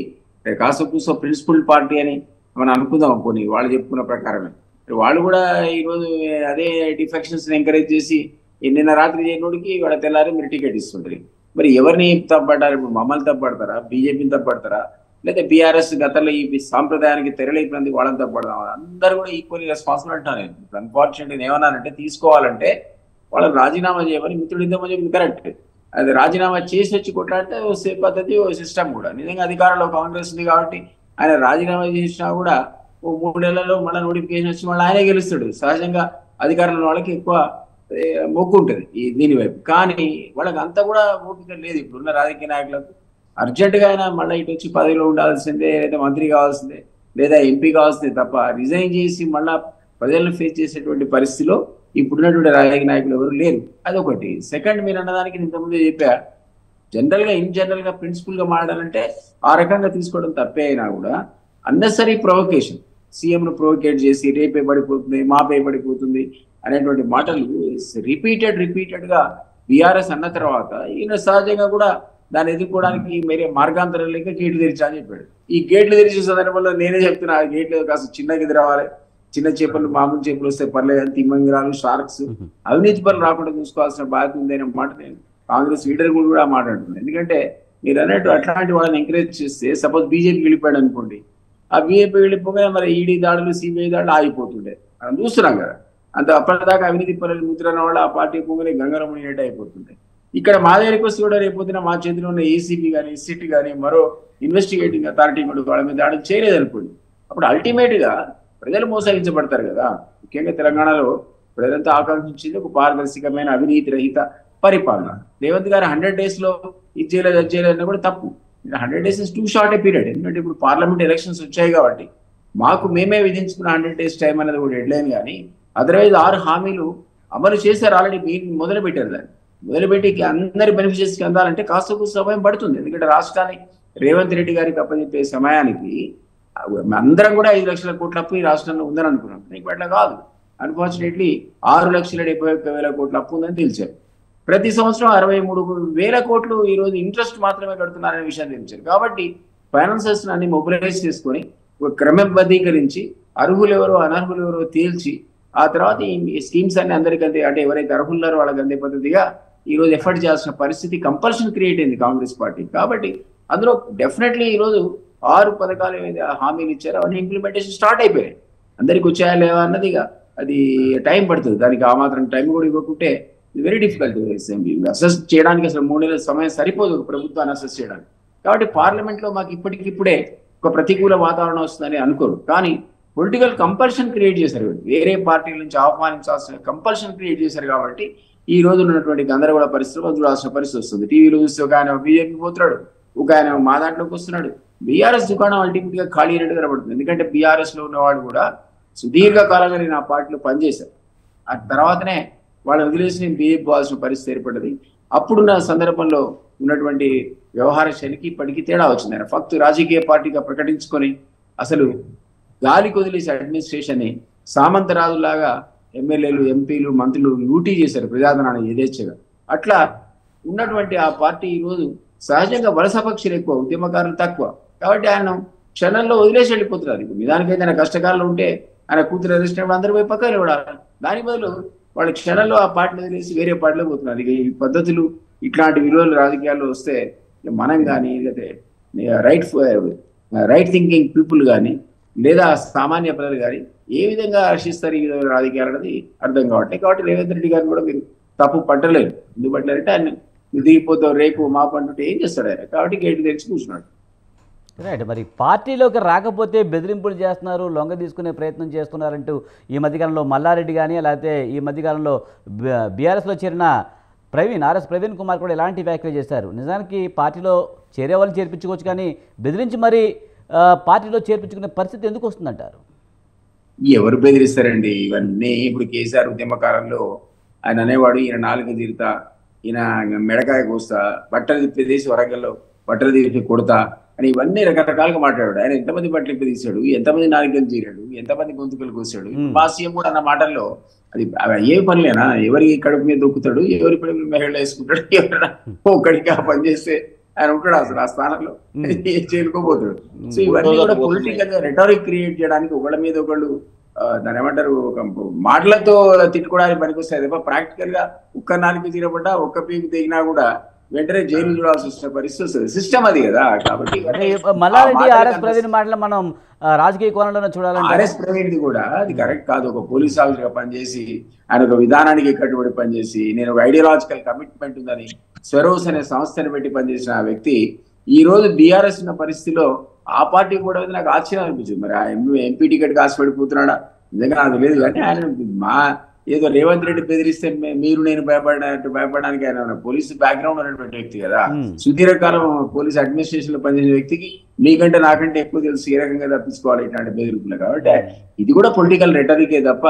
కాసు కూసో ప్రిన్సిపల్ పార్టీ అని మనం అనుకుందాం, పోనీ వాళ్ళు చెప్పుకున్న ప్రకారమే వాళ్ళు కూడా ఈరోజు అదే డిఫెక్షన్స్ ఎంకరేజ్ చేసి నిన్న రాత్రి చేయనోడికి వాళ్ళ తెల్లారి మీరు టికెట్ ఇస్తుంటారు. మరి ఎవరిని తప్పబడ్డారు? ఇప్పుడు మమ్మల్ని తప్పబడతారా, బీజేపీని తప్పబడతారా, లేదా బీఆర్ఎస్ గతంలో ఈ సాంప్రదాయానికి తెరలేపినందుకు వాళ్ళని తప్పబడదాం? అందరూ కూడా ఈక్వల్లీ రెస్పాన్సిబుల్ అంటాను నేను. అన్ఫార్చునేట్లీ నేను ఏమన్నానంటే, తీసుకోవాలంటే వాళ్ళని రాజీనామా చేయమని మిత్రుడు ఇంతమంది చెప్పింది కరెక్ట్. అది రాజీనామా చేసి వచ్చి కొట్లాడితే ఓ పద్ధతి, ఓ సిస్టమ్ కూడా. నిజంగా అధికారంలో కాంగ్రెస్ ఉంది కాబట్టి ఆయన రాజీనామా చేసినా కూడా ఓ 3 నెలల్లో మళ్ళీ నోటిఫికేషన్ వచ్చి మళ్ళీ ఆయనే గెలుస్తాడు. సహజంగా అధికారంలో వాళ్ళకి ఎక్కువ మొగ్గు ఉంటుంది దీని వైపు. కానీ వాళ్ళకి అంతా కూడా ఓపిక లేదు ఇప్పుడున్న రాజకీయ నాయకులకు. అర్జెంటుగా అయినా మళ్ళీ ఇటు వచ్చి పదవిలో ఉండాల్సిందే, లేదా మంత్రి కావాల్సిందే, లేదా ఎంపీ కావాల్సిందే తప్ప రిజైన్ చేసి మళ్ళా ప్రజలను ఫేస్ చేసేటువంటి పరిస్థితిలో ఇప్పుడున్నటువంటి రాజకీయ నాయకులు ఎవరు లేరు. అదొకటి. సెకండ్, మీరు అన్నదానికి ఇంతకుముందే చెప్పా, జనరల్ గా ప్రిన్సిపల్ గా మాట్లాడాలంటే ఆ రకంగా తీసుకోవడం తప్పే అయినా కూడా అన్నెసరీ ప్రొవకేషన్, సీఎంను ప్రొవోకేట్ చేసి రేపే పడిపోతుంది, మాపే పడిపోతుంది అనేటువంటి మాటలు రిపీటెడ్ గా బీఆర్ఎస్ అన్న తర్వాత ఈయన సహజంగా కూడా దాన్ని ఎదుర్కోవడానికి మీరే మార్గాంతరం లేక గేట్లు తెరిచా అని చెప్పాడు. ఈ గేట్లు తెరిచే సందర్భంలో నేనే చెప్తున్నా, ఆ గేట్లు కాస్త చిన్నగా ఎదురవ్వాలి, చిన్న చేపలు మామూలు చేపలు వస్తే పర్లేదు అని తిమ్మంగిరాలు, షార్క్స్, అవినీతి పనులు రాకుండా చూసుకోవాల్సిన బాధ్యత ఉందనే మాట నేను కాంగ్రెస్ లీడర్ కూడా మాట్లాడుతున్నాను. ఎందుకంటే మీరు అన్నట్టు అట్లాంటి వాళ్ళని ఎంకరేజ్ చేస్తే, సపోజ్ బీజేపీ వెళ్ళిపోయాడు అనుకోండి, ఆ బీజేపీ వెళ్ళిపోగానే మరి ఈడీ దాడులు, సిబిఐ దాడులు ఆగిపోతుండే మనం చూస్తున్నాం కదా. అంత అప్పటిదాకా అవినీతి పనులు ముద్రన్న వాళ్ళు ఆ పార్టీ పోగానే గంగలో మునిగేట అయిపోతుండే. ఇక్కడ మా దగ్గరికి వస్తే కూడా రేపొద్దున మా చేతిలో ఉన్న ఏసీబీ కానీ, సిట్ కానీ, మరో ఇన్వెస్టిగేటింగ్ అథారిటీ కూడా వాళ్ళ మీద దాడులు చేయలేదు అనుకోండి. అప్పుడు అల్టిమేట్ గా ప్రజలు మోసగించబడతారు కదా. ముఖ్యంగా తెలంగాణలో ప్రజలంతా ఆకాంక్షించింది ఒక పారదర్శకమైన అవినీతి రహిత పరిపాలన. రేవంత్ గారు 100 days లో ఇది చేయలేదు, అది చేయలేదు కూడా తప్పు. 100 days is two short a period. ఎందుకంటే ఇప్పుడు పార్లమెంట్ ఎలక్షన్స్ వచ్చాయి కాబట్టి మేమే విధించుకున్న 100 days టైం అనేది ఒక డెడ్ లైన్. కానీ అదర్వైజ్ 6 హామీలు అమలు చేశారు. ఆల్రెడీ మీరు మొదలు పెట్టారు. దాన్ని మొదలుపెట్టి అందరి బెనిఫిషియర్స్ కి అందాలంటే కాస్త సమయం పడుతుంది. ఎందుకంటే రాష్ట్రాన్ని రేవంత్ రెడ్డి గారికి అప్పచెప్పే సమయానికి అందరం కూడా 5 లక్షల కోట్ల అప్పు ఈ రాష్ట్రంలో ఉందని అనుకున్నాం. నీకు అట్లా కాదు. అన్ఫార్చునేట్లీ 6,71,000 కోట్ల అప్పు ఉందని తెలిసారు. ప్రతి సంవత్సరం 63,000 కోట్లు ఈరోజు ఇంట్రెస్ట్ మాత్రమే కడుతున్నారనే విషయాన్ని తెలిసారు. కాబట్టి ఫైనాన్సర్స్ అన్ని మొబిలైజ్ చేసుకొని ఒక క్రమబద్ధీకరించి అర్హులు ఎవరో అనర్హులు ఎవరో తేల్చి ఆ తర్వాత ఈ స్కీమ్స్ అన్ని అందరికీ అంటే ఎవరైతే అర్హులున్నారో వాళ్ళకి అందే పద్ధతిగా ఈరోజు ఎఫర్ట్ చేయాల్సిన పరిస్థితి కంపల్షన్ క్రియేట్ అయింది కాంగ్రెస్ పార్టీ. కాబట్టి అందులో డెఫినెట్లీ ఈరోజు 6 పథకాలు ఏవైతే హామీలు ఇచ్చారో అవన్నీ ఇంప్లిమెంటేషన్ స్టార్ట్ అయిపోయాయి. అందరికి వచ్చాయా లేవా అన్నది అది టైం పడుతుంది. దానికి ఆ మాత్రం టైం కూడా ఇవ్వకుంటే వెరీ డిఫికల్ట్ అసెస్ చేయడానికి. అసలు 3 నెలల సమయం సరిపోదు ప్రభుత్వాన్ని అసెస్ చేయడానికి. కాబట్టి పార్లమెంట్లో మాకు ఇప్పటికిప్పుడే ఒక ప్రతికూల వాతావరణం వస్తుందని అనుకోరు. కానీ పొలిటికల్ కంపల్షన్ క్రియేట్ చేశారు. వేరే పార్టీల నుంచి ఆహ్వానించాల్సిన కంపల్షన్ క్రియేట్ చేశారు. కాబట్టి ఈ రోజు ఉన్నటువంటి గందరగోళ పరిస్థితులు చూడాల్సిన పరిస్థితి వస్తుంది. టీవీలో చూస్తే ఒక ఆయన బీజేపీ పోతున్నాడు, ఒక ఆయన మా దాంట్లోకి వస్తున్నాడు. బీఆర్ఎస్ దుకాణం అల్టిమేట్ గా ఖాళీ అయినట్టు కనబడుతుంది. ఎందుకంటే బీఆర్ఎస్ లో ఉన్నవాడు కూడా సుదీర్ఘకాలంగా నేను ఆ పార్టీలో పనిచేశాను. ఆ తర్వాతనే వాళ్ళని వదిలేసి నేను బీజేపీ పోవాల్సిన పరిస్థితి ఏర్పడ్డది. అప్పుడున్న సందర్భంలో ఉన్నటువంటి వ్యవహార శైలికి ఇప్పటికీ తేడా వచ్చింది. ఆయన ఫక్త్ రాజకీయ పార్టీగా ప్రకటించుకొని అసలు గాలికి వదిలేసి అడ్మినిస్ట్రేషన్ సామంతరాజులాగా ఎమ్మెల్యేలు, ఎంపీలు, మంత్రులు లూటీ చేశారు ప్రజాధనాన్ని యథేచ్ఛగా. అట్లా ఉన్నటువంటి ఆ పార్టీ ఈరోజు సహజంగా వలస పక్షులు ఎక్కువ, ఉద్యమకారులు తక్కువ. కాబట్టి ఆయన క్షణంలో వదిలేసి వెళ్ళిపోతున్నారు. ఇప్పుడు నిదానికైతే ఆయన కష్టకాలంలో ఉంటే ఆయన కూతురు ఎదిరిసినప్పుడు అందరూ పోయి పక్కన నిలబడాలి. దాని బదులు వాళ్ళు క్షణంలో ఆ పార్టీని వదిలేసి వేరే పార్టీలో పోతున్నారు. ఇక ఈ పద్ధతులు ఇట్లాంటి విలువలు రాజకీయాల్లో వస్తే మనం కానీ లేకపోతే రైట్ థింకింగ్ పీపుల్ కానీ లేదా సామాన్య ప్రజలు కానీ ఏ విధంగా హర్షిస్తారు ఈ విధంగా రాజకీయాలు అనేది అర్థం కావట్లేదు. కాబట్టి రేవంత్ రెడ్డి గారిని కూడా మీరు తప్పు పట్టలేరు. ఎందుకు పట్టలేరంటే ఆయన దిగిపోతావు రేపు మా పంటుంటే ఏం చేస్తాడు ఆయన. కాబట్టి గేటు తెరిచి కూర్చున్నాడు. రైట్. మరి పార్టీలోకి రాకపోతే బెదిరింపులు చేస్తున్నారు, లొంగ తీసుకునే ప్రయత్నం చేస్తున్నారంటూ ఈ మధ్యకాలంలో మల్లారెడ్డి కానీ లేకపోతే ఈ మధ్యకాలంలో బీఆర్ఎస్లో చేరిన ఆర్ఎస్ ప్రవీణ్ కుమార్ కూడా ఇలాంటి వ్యాఖ్యలు చేశారు. నిజానికి పార్టీలో చేరే వాళ్ళని చేర్పించుకోవచ్చు, కానీ బెదిరించి మరి పార్టీలో చేర్పించుకునే పరిస్థితి ఎందుకు వస్తుందంటారు? ఎవరు బెదిరిస్తారండి ఇవన్నీ? ఇప్పుడు కేసీఆర్ ఉద్యమకాలంలో ఆయన అనేవాడు, ఈయన నాలుగు తీరుతా, ఈయన మెడకాయ కోస్తా, బట్టలు తిప్పేసి వరంగల్లో బట్టలు తిప్పి కొడతా అని ఇవన్నీ రకరకాలుగా మాట్లాడాడు. ఆయన ఎంతమంది బట్టలు ఇప్పి తీశాడు, ఎంతమంది నాలుగలు తీరాడు, ఎంతమంది గొంతుకలు కోసాడు. మా సీఎం కూడా అన్న మాటల్లో అది ఏ పనిలేనా? ఎవరి కడుపు మీద దొక్కుతాడు, ఎవరి పని మెహళ్ళు వేసుకుంటాడు, ఎవరైనా ఒక్కడికి ఆ పని చేస్తే ఆయన ఉంటాడు అసలు ఆ స్థానంలో చేరుకోబోతాడు. సో ఇవన్నీ కూడా పొలిటికల్ గా రెటారిక్ క్రియేట్ చేయడానికి ఒకళ్ళ మీద ఒకళ్ళు దాని ఏమంటారు మాటలతో తిట్టుకోవడానికి పనికొస్తాయి తప్ప ప్రాక్టికల్ గా ఒక్క నాలుగు తీరబడ్డా ఒక్క పీకు తెగినా కూడా వెంటనే జైలు చూడాల్సి వచ్చిన పరిస్థితి వస్తుంది. సిస్టమ్ అది కదా. కాబట్టి మల్లారెడ్డి ఆర్ఎస్ ప్రవీణ్ మాటలు మనం రాజకీయ కోణంలో చూడాలంటే ఆర్ఎస్ ప్రవీణ్ కూడా అది కరెక్ట్ కాదు. ఒక పోలీస్ ఆఫీసర్ గా పనిచేసి ఆయన ఒక విధానానికి కట్టుబడి పనిచేసి నేను ఒక ఐడియాలజికల్ కమిట్మెంట్ ఉందని స్వెరోస్ అనే సంస్థను పెట్టి పనిచేసిన ఆ వ్యక్తి ఈ రోజు బీఆర్ఎస్ ఉన్న పరిస్థితిలో ఆ పార్టీ కూడా నాకు ఆశ్చర్యం అనిపించింది. మరి ఆ ఎంపీ టికెట్ ఆశపడిపోతున్నాడా నిజంగా నాకు లేదు. కానీ ఆయన మా ఏదో రేవంత్ రెడ్డి బెదిరిస్తే మీరు నేను భయపడడానికి ఆయన పోలీసు బ్యాక్గ్రౌండ్ ఉన్నటువంటి వ్యక్తి కదా. సుదీర్ఘకాలం పోలీస్ అడ్మినిస్ట్రేషన్ లో పనిచేసిన వ్యక్తికి నీకంటే నాకంటే ఎక్కువ తెలుసు ఏ రకంగా తప్పించుకోవాలి ఇట్లాంటి బెదిరింపులు. కాబట్టి ఇది కూడా పొలిటికల్ రెటరికే తప్ప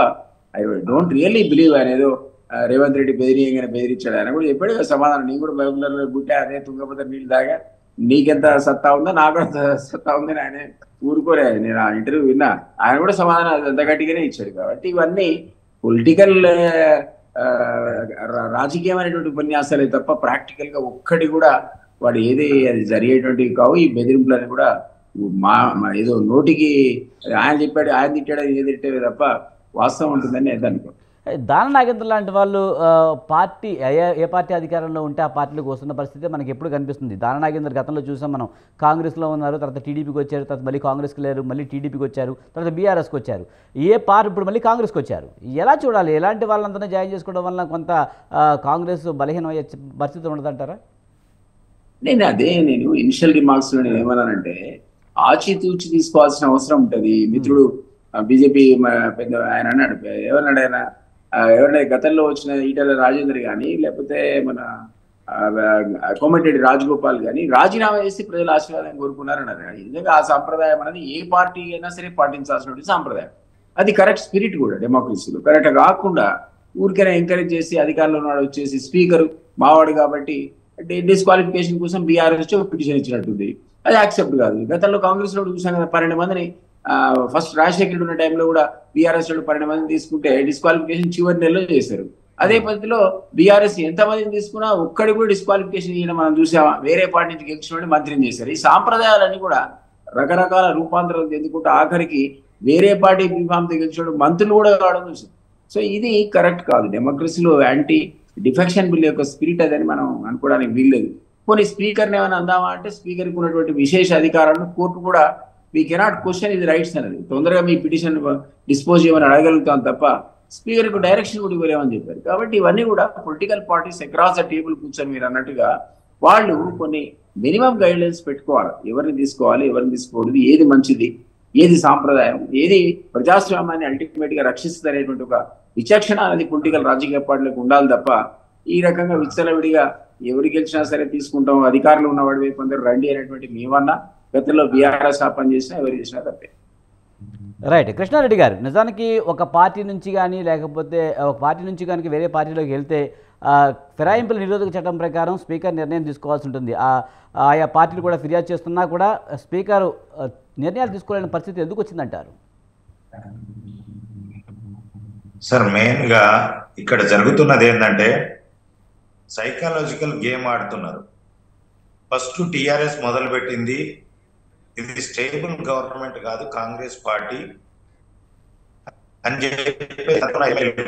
ఐ డోంట్ రియల్లీ బిలీవ్ ఆయన ఏదో రేవంత్ రెడ్డి బెదిరించాడు. ఆయన కూడా చెప్పాడు కదా సమాధానం, నేను కూడా బైబుల్లో గుట్టే అదే తుంగభద్ర నీళ్ళు దాగా నీకెంత సత్తా ఉందో నాకు సత్తా ఉందని ఆయన ఊరుకోలే. నేను ఆ ఇంటర్వ్యూ విన్నా, ఆయన కూడా సమాధానం అంత గట్టిగానే ఇచ్చాడు. కాబట్టి ఇవన్నీ పొలిటికల్ రాజకీయమైనటువంటి ఉపన్యాసాలే తప్ప ప్రాక్టికల్ గా ఒక్కటి కూడా వాడు ఏది అది జరిగేటువంటివి కావు. ఈ బెదిరింపులని కూడా ఏదో నోటికి ఆయన చెప్పాడు ఆయన తిట్టాడు ఏది తిట్టాడు తప్ప వాస్తవం ఉంటుందని నేను అనుకో. దాన నాగేంద్ర లాంటి వాళ్ళు పార్టీ ఏ పార్టీ అధికారంలో ఉంటే ఆ పార్టీలోకి వస్తున్న పరిస్థితి మనకి ఎప్పుడు కనిపిస్తుంది. దాన నాగేంద్ర గతంలో చూసాం మనం, కాంగ్రెస్లో ఉన్నారు, తర్వాత టీడీపీకి వచ్చారు, తర్వాత మళ్ళీ కాంగ్రెస్కి లేరు, మళ్ళీ టీడీపీకి వచ్చారు, తర్వాత బీఆర్ఎస్కి వచ్చారు, ఇప్పుడు మళ్ళీ కాంగ్రెస్కి వచ్చారు. ఎలా చూడాలి? ఎలాంటి వాళ్ళంతా జాయిన్ చేసుకోవడం వల్ల కొంత కాంగ్రెస్ బలహీనమయ్యే పరిస్థితి ఉండదంటారా? నేను ఇనిషియల్ రిమార్క్స్ లో నేను ఏమన్నానంటే ఆచితూచి తీసుకోవాల్సిన అవసరం ఉంటుంది. మిత్రుడు బీజేపీ పెద్ద ఆయన అన్నాడు, ఎవరన్నా గతంలో వచ్చిన ఈటల రాజేందర్ కానీ లేకపోతే మన కోమటిరెడ్డి రాజగోపాల్ కానీ రాజీనామా చేసి ప్రజల ఆశీర్వాదం కోరుకున్నారన్నారు. నిజంగా ఆ సాంప్రదాయం అనేది ఏ పార్టీ అయినా సరే పాటించాల్సినటువంటి సాంప్రదాయం. అది కరెక్ట్ స్పిరిట్ కూడా డెమోక్రసీలో. కరెక్ట్ కాకుండా ఊరికైనా ఎంకరేజ్ చేసి అధికారంలో ఉన్నాడు వచ్చేసి స్పీకర్ మావాడు కాబట్టి డిస్క్వాలిఫికేషన్ కోసం బీఆర్ఎస్ పిటిషన్ ఇచ్చినట్టుంది. అది యాక్సెప్ట్ కాదు. గతంలో కాంగ్రెస్ లో చూసాం కదా 12 మందిని ఫస్ట్ రాజశేఖర్ ఉన్న టైంలో కూడా బీఆర్ఎస్ 12 మందిని తీసుకుంటే డిస్క్వాలిఫికేషన్ చివరి నెలలో చేశారు. అదే పద్ధతిలో బీఆర్ఎస్ ఎంతమందిని తీసుకున్నా ఒక్కడి కూడా డిస్క్వాలిఫికేషన్ ఈయన మనం చూసామా? వేరే పార్టీ నుంచి గెలిచిన మంత్రిని చేశారు. ఈ సాంప్రదాయాలన్నీ కూడా రకరకాల రూపాంతరాలు చెందుకుంటూ ఆఖరికి వేరే పార్టీ బీఫామ్తో గెలిచిన మంత్రులు కూడా కావడం చూసాం. సో ఇది కరెక్ట్ కాదు. డెమోక్రసీలో యాంటీ డిఫెక్షన్ బిల్ యొక్క స్పిరిట్ అదని మనం అనుకోవడానికి వీల్లేదు. పోనీ స్పీకర్ని ఏమైనా అందామా అంటే స్పీకర్కి ఉన్నటువంటి విశేష అధికారాలను కోర్టు కూడా వీ కెనాట్ క్వశ్చన్ ఇది రైట్స్ అనేది, తొందరగా మీ పిటిషన్ డిస్పోజ్ చేయమని అడగలుగుతాం తప్ప స్పీకర్కు డైరెక్షన్ కూడా ఇవ్వలేమని చెప్పారు. కాబట్టి ఇవన్నీ కూడా political parties across the table కూర్చొని మీరు అన్నట్టుగా వాళ్ళు కొన్ని మినిమం గైడ్ లైన్స్ పెట్టుకోవాలి. ఎవరిని తీసుకోవాలి, ఎవరిని తీసుకోకూడదు, ఏది మంచిది, ఏది సాంప్రదాయం, ఏది ప్రజాస్వామ్యాన్ని అల్టిమేట్ గా రక్షిస్తుంది అనేటువంటి ఒక విచక్షణ అనేది పొలిటికల్ రాజకీయ పార్టీలకు ఉండాలి తప్ప ఈ రకంగా విచ్చలవిడిగా ఎవరు గెలిచినా సరే తీసుకుంటాం, అధికారులు ఉన్నవాడి వైపు అందరూ రండి అనేటువంటి మేమన్నా గతంలో బీఆర్ఎస్ పని చేసినా ఎవరు చేసినా తప్పే. రైట్. కృష్ణారెడ్డి గారు, నిజానికి ఒక పార్టీ నుంచి కానీ లేకపోతే ఒక పార్టీ నుంచి కానీ వేరే పార్టీలోకి వెళ్తే ఫిరాయింపుల నిరోధక చట్టం ప్రకారం స్పీకర్ నిర్ణయం తీసుకోవాల్సి ఉంటుంది. ఆయా పార్టీలు కూడా ఫిర్యాదు చేస్తున్నా కూడా స్పీకర్ నిర్ణయాలు తీసుకోలేని పరిస్థితి ఎందుకు వచ్చిందంటారు? సార్, మెయిన్గా ఇక్కడ జరుగుతున్నది ఏంటంటే సైకాలజికల్ గేమ్ ఆడుతున్నారు. ఫస్ట్ టీఆర్ఎస్ మొదలుపెట్టింది, ఇది స్టేబుల్ గవర్నమెంట్ కాదు కాంగ్రెస్ పార్టీ అని చెప్పి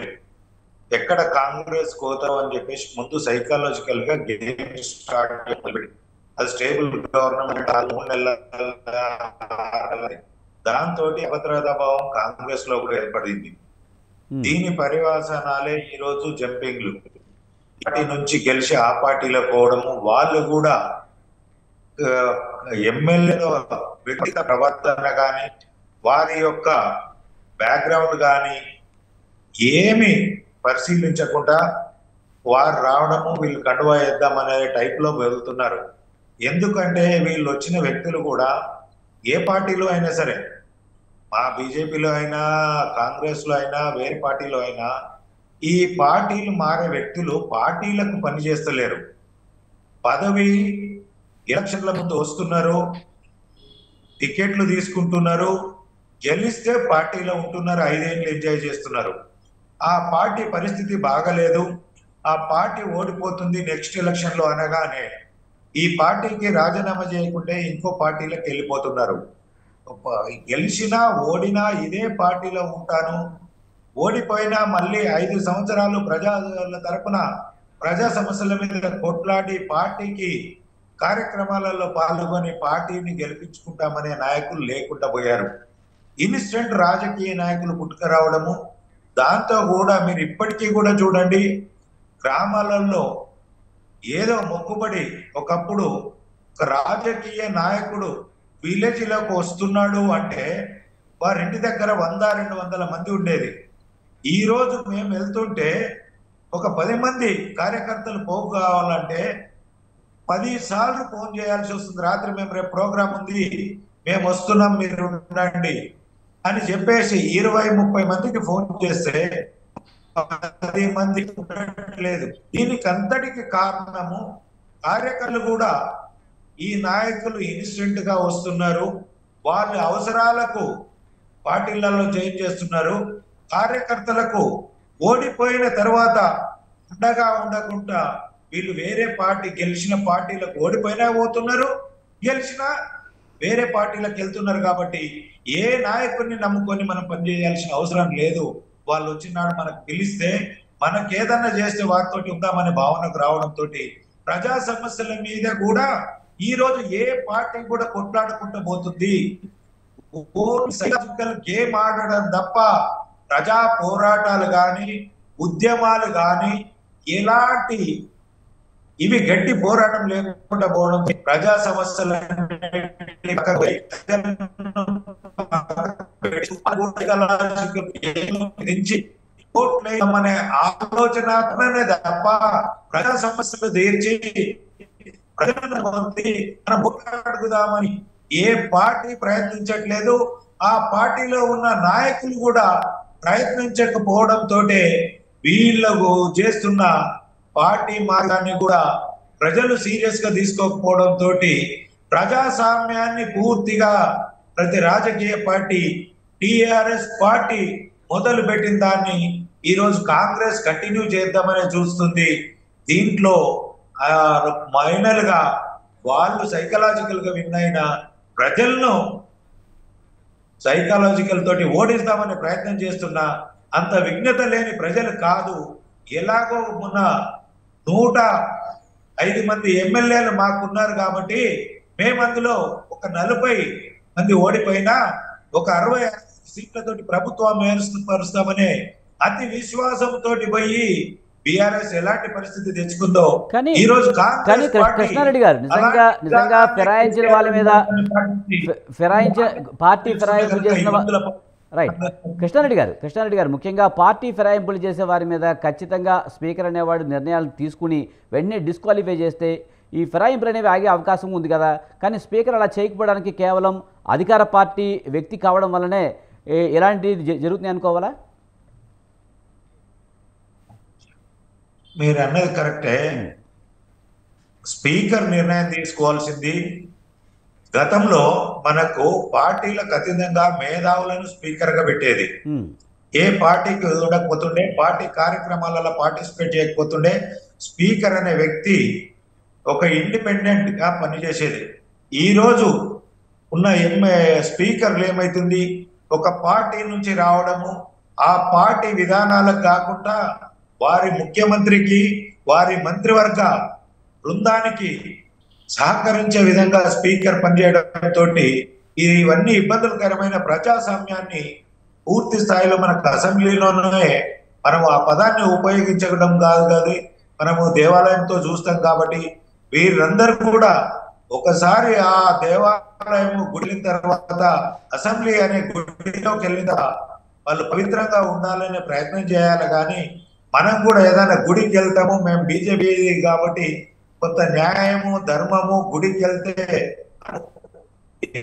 ఎక్కడ కాంగ్రెస్ కోతావు అని చెప్పేసి ముందు సైకాలజికల్ గా గేమ్ స్టార్ట్ చేసి అది స్టేబుల్ గవర్నమెంట్ 3 నెలల దాంతో అభద్రతా భావం కాంగ్రెస్ లో కూడా ఏర్పడింది. దీని పరివాసనాలే ఈ రోజు జంపింగ్లు, పార్టీ నుంచి గెలిచి ఆ పార్టీలో పోవడము, వాళ్ళు కూడా ఎమ్మెల్యేల వ్యక్తిగత ప్రవర్తన కానీ వారి యొక్క బ్యాక్గ్రౌండ్ కానీ ఏమి పరిశీలించకుండా వారు రావడము, వీళ్ళు కండువా వేద్దామనే టైప్ లో వెళ్తున్నారు. ఎందుకంటే వీళ్ళు వచ్చిన వ్యక్తులు కూడా ఏ పార్టీలో అయినా సరే, మా బీజేపీలో అయినా కాంగ్రెస్ లో అయినా వేరే పార్టీలో అయినా, ఈ పార్టీలు మారే వ్యక్తులు పార్టీలకు పనిచేస్తలేరు. పదవి ఎలక్షన్ల ముందు వస్తున్నారు, టికెట్లు తీసుకుంటున్నారు, గెలిస్తే పార్టీలో ఉంటున్నారు, 5 ఏళ్ళు ఎంజాయ్ చేస్తున్నారు. ఆ పార్టీ పరిస్థితి బాగలేదు, ఆ పార్టీ ఓడిపోతుంది నెక్స్ట్ ఎలక్షన్ లో అనగానే ఈ పార్టీకి రాజీనామా చేయకుంటే ఇంకో పార్టీలకు వెళ్ళిపోతున్నారు. గెలిచినా ఓడినా ఇదే పార్టీలో ఉంటాను, ఓడిపోయినా మళ్ళీ 5 సంవత్సరాలు ప్రజల తరపున ప్రజా సమస్యల మీద కొట్లాడి పార్టీకి కార్యక్రమాలలో పాల్గొని పార్టీని గెలిపించుకుంటామనే నాయకులు లేకుండా పోయారు. ఇన్స్టెంట్ రాజకీయ నాయకులు పుట్టుకురావడము, దాంతో కూడా మీరు ఇప్పటికీ కూడా చూడండి, గ్రామాలలో ఏదో మొక్కుబడి, ఒకప్పుడు ఒక రాజకీయ నాయకుడు విలేజ్ లోకి వస్తున్నాడు అంటే వారింటి దగ్గర 100-200 మంది ఉండేది. ఈ రోజు మేము వెళ్తుంటే ఒక 10 మంది కార్యకర్తలు పోగు కావాలంటే 10 సార్లు ఫోన్ చేయాల్సి వస్తుంది. రాత్రి మేము రేపు ప్రోగ్రాం ఉంది, మేము వస్తున్నాం, మీరు ఉండండి అని చెప్పేసి 20-30 మందికి ఫోన్ చేస్తే 10 మంది ఉండట్లేదు. దీనికి అంతటికి కారణము కార్యకర్తలు కూడా ఈ నాయకులు ఇన్స్టెంట్ గా వస్తున్నారు, వాళ్ళ అవసరాలకు పార్టీలలో చేంజ్ చేస్తున్నారు. కార్యకర్తలకు ఓడిపోయిన తర్వాత అండగా ఉండకుండా వీళ్ళు వేరే పార్టీ, గెలిచిన పార్టీలకు ఓడిపోయినా పోతున్నారు, గెలిచినా వేరే పార్టీలకు వెళ్తున్నారు. కాబట్టి ఏ నాయకుడిని నమ్ముకొని మనం పనిచేయాల్సిన అవసరం లేదు. వాళ్ళు వచ్చినాడు మనకు పిలిస్తే మనకు ఏదన్నా చేస్తే వారితోటి ఉందామనే భావనకు రావడంతో ప్రజా సమస్యల మీద కూడా ఈ రోజు ఏ పార్టీ కూడా కొట్లాడుకుంటూ పోతుంది. సైకలాజికల్ గేమ్ ఆడడం తప్ప ప్రజా పోరాటాలు కానీ ఉద్యమాలు కానీ ఎలాంటి ఇవి గట్టి పోరాటం లేకుండా పోవడం, ప్రజా సమస్యల అనే ఆలోచననే తప్ప ప్రజా సమస్యలు తీర్చి ప్రజలను మనం అడుగుదామని ఏ పార్టీ ప్రయత్నించట్లేదు. ఆ పార్టీలో ఉన్న నాయకులు కూడా ప్రయత్నించకపోవడంతో వీళ్ళకు చేస్తున్న పార్టీ మార్గాన్ని కూడా ప్రజలు సీరియస్ గా తీసుకోకపోవడంతో ప్రజాస్వామ్యాన్ని పూర్తిగా ప్రతి రాజకీయ పార్టీ టిఆర్ఎస్ పార్టీ మొదలు పెట్టిన దాన్ని ఈరోజు కాంగ్రెస్ కంటిన్యూ చేద్దామని చూస్తుంది. దీంట్లో మైనల్ గా వాళ్ళు సైకలాజికల్ గా విన్ అయిన ప్రజలను సైకాలజికల్ తోటి ఓడిస్తామని ప్రయత్నం చేస్తున్నా అంత విఘ్నత లేని ప్రజలు కాదు. ఎలాగో మొన్న 105 మంది ఎమ్మెల్యేలు మాకున్నారు కాబట్టి మేము అందులో ఒక 40 మంది ఓడిపోయినా ఒక 60 సీట్లతోటి ప్రభుత్వం ఏర్పరుస్తామనే అతి విశ్వాసంతో పోయి బీఆర్ఎస్ ఎలాంటి పరిస్థితి తెచ్చుకుందో ఈ రోజు కానీ కృష్ణారెడ్డి గారు నిజంగా ఫిరాయించిన వాళ్ళ మీద పార్టీ ఫిరాయింపులు చేసిన రైట్ కృష్ణారెడ్డి గారు ముఖ్యంగా పార్టీ ఫిరాయింపులు చేసే వారి మీద ఖచ్చితంగా స్పీకర్ అనేవాడు నిర్ణయాలు తీసుకుని వెంటనే డిస్క్వాలిఫై చేస్తే ఈ ఫిరాయింపులు అనేవి ఆగే అవకాశం ఉంది కదా. కానీ స్పీకర్ అలా చేయకపోవడానికి కేవలం అధికార పార్టీ వ్యక్తి కావడం వల్లనే ఎలాంటిది జరుగుతుంది అనుకోవాలా? మీరు అన్నది కరెక్టే. స్పీకర్ నిర్ణయం తీసుకోవాల్సింది. గతంలో మనకు పార్టీలకు అతీతంగా మేధావులను స్పీకర్ గా పెట్టేది. ఏ పార్టీకి ఉండకపోతుండే, పార్టీ కార్యక్రమాలలో పార్టిసిపేట్ చేయకపోతుండే స్పీకర్ అనే వ్యక్తి ఒక ఇండిపెండెంట్ గా పనిచేసేది. ఈ రోజు ఉన్న స్పీకర్లు ఏమైతుంది, ఒక పార్టీ నుంచి రావడము, ఆ పార్టీ విధానాలకు కాకుండా వారి ముఖ్యమంత్రికి వారి మంత్రివర్గ బృందానికి సహకరించే విధంగా స్పీకర్ పనిచేయడంతో ఇవన్నీ ఇబ్బందులకరమైన ప్రజాస్వామ్యాన్ని పూర్తి స్థాయిలో మనకు అసెంబ్లీలోనే మనం ఆ పదాన్ని ఉపయోగించడం కాదు మనము దేవాలయంతో చూస్తాం కాబట్టి వీరందరూ కూడా ఒకసారి ఆ దేవాలయం గుడిన తర్వాత అసెంబ్లీ అనే గుడిలోకి వెళ్ళిన వాళ్ళు పవిత్రంగా ఉండాలనే ప్రయత్నం చేయాలి. కానీ మనం కూడా ఏదైనా గుడికి వెళ్తాము, మేము బీజేపీ కాబట్టి కొంత న్యాయము ధర్మము గుడికి వెళ్తే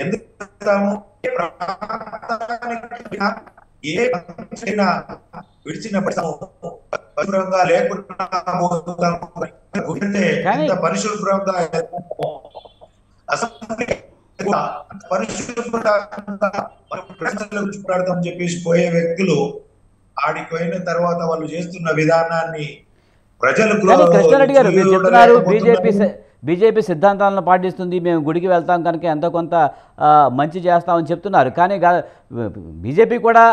ఎందుకు వెళ్తాము, ఏ విడిచిన పరిశుభ్రంగా లేకుండా పరిశుభ్రంగా పరిశుభ్రత చెప్పేసి పోయే వ్యక్తులు ఆడికి పోయిన తర్వాత వాళ్ళు చేస్తున్న విధానాన్ని ప్రజలు. కృష్ణారెడ్డి గారు మీరు చెప్తున్నారు బీజేపీ సిద్ధాంతాలను పాటిస్తుంది, మేము గుడికి వెళ్తాం కనుక ఎంతో కొంత మంచి చేస్తామని చెప్తున్నారు. కానీ బీజేపీ కూడా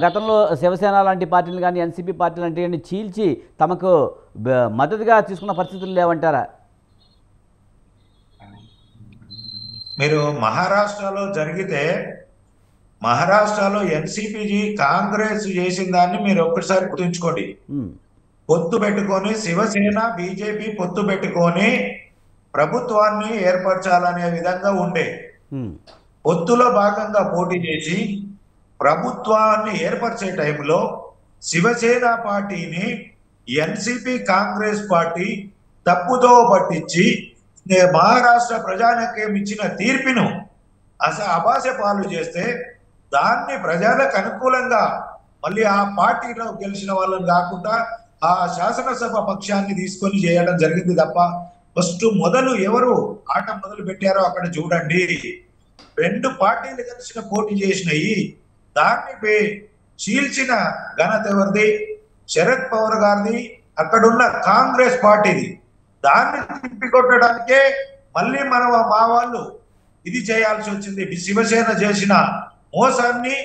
గతంలో శివసేన లాంటి పార్టీలు కానీ ఎన్సీపీ పార్టీలు లాంటివి చీల్చి తమకు మద్దతుగా తీసుకున్న పరిస్థితులు లేవంటారా? మీరు మహారాష్ట్రలో జరిగితే మహారాష్ట్రలో ఎన్సీపీజీ కాంగ్రెస్ చేసిన దాన్ని మీరు ఒక్కసారి గుర్తుంచుకోండి. పొత్తు పెట్టుకొని శివసేన బీజేపీ పొత్తు పెట్టుకొని ప్రభుత్వాన్ని ఏర్పరచాలనే విధంగా ఉండే పొత్తులో భాగంగా పోటీ చేసి ప్రభుత్వాన్ని ఏర్పరిచే టైంలో శివసేన పార్టీని ఎన్సీపీ కాంగ్రెస్ పార్టీ తప్పుదో పట్టించి మహారాష్ట్ర ప్రజానీకం ఇచ్చిన తీర్పును అభాస పాలు చేస్తే దాన్ని ప్రజలకు అనుకూలంగా మళ్ళీ ఆ పార్టీలో గెలిచిన వాళ్ళని కాకుండా ఆ శాసనసభ పక్షాన్ని తీసుకొని చేయడం జరిగింది తప్ప ఫస్ట్ మొదలు ఎవరు ఆట మొదలు పెట్టారో అక్కడ చూడండి. 2 పార్టీలు కలిసిన పోటీ చేసినాయి, దాన్ని చీల్చిన ఘనత ఎవరిది? శరద్ పవార్ గారిది, అక్కడున్న కాంగ్రెస్ పార్టీది. దాన్ని తిప్పికొట్టడానికే మళ్ళీ మనం మా వాళ్ళు ఇది చేయాల్సి వచ్చింది. శివసేన చేసిన మోసాన్ని,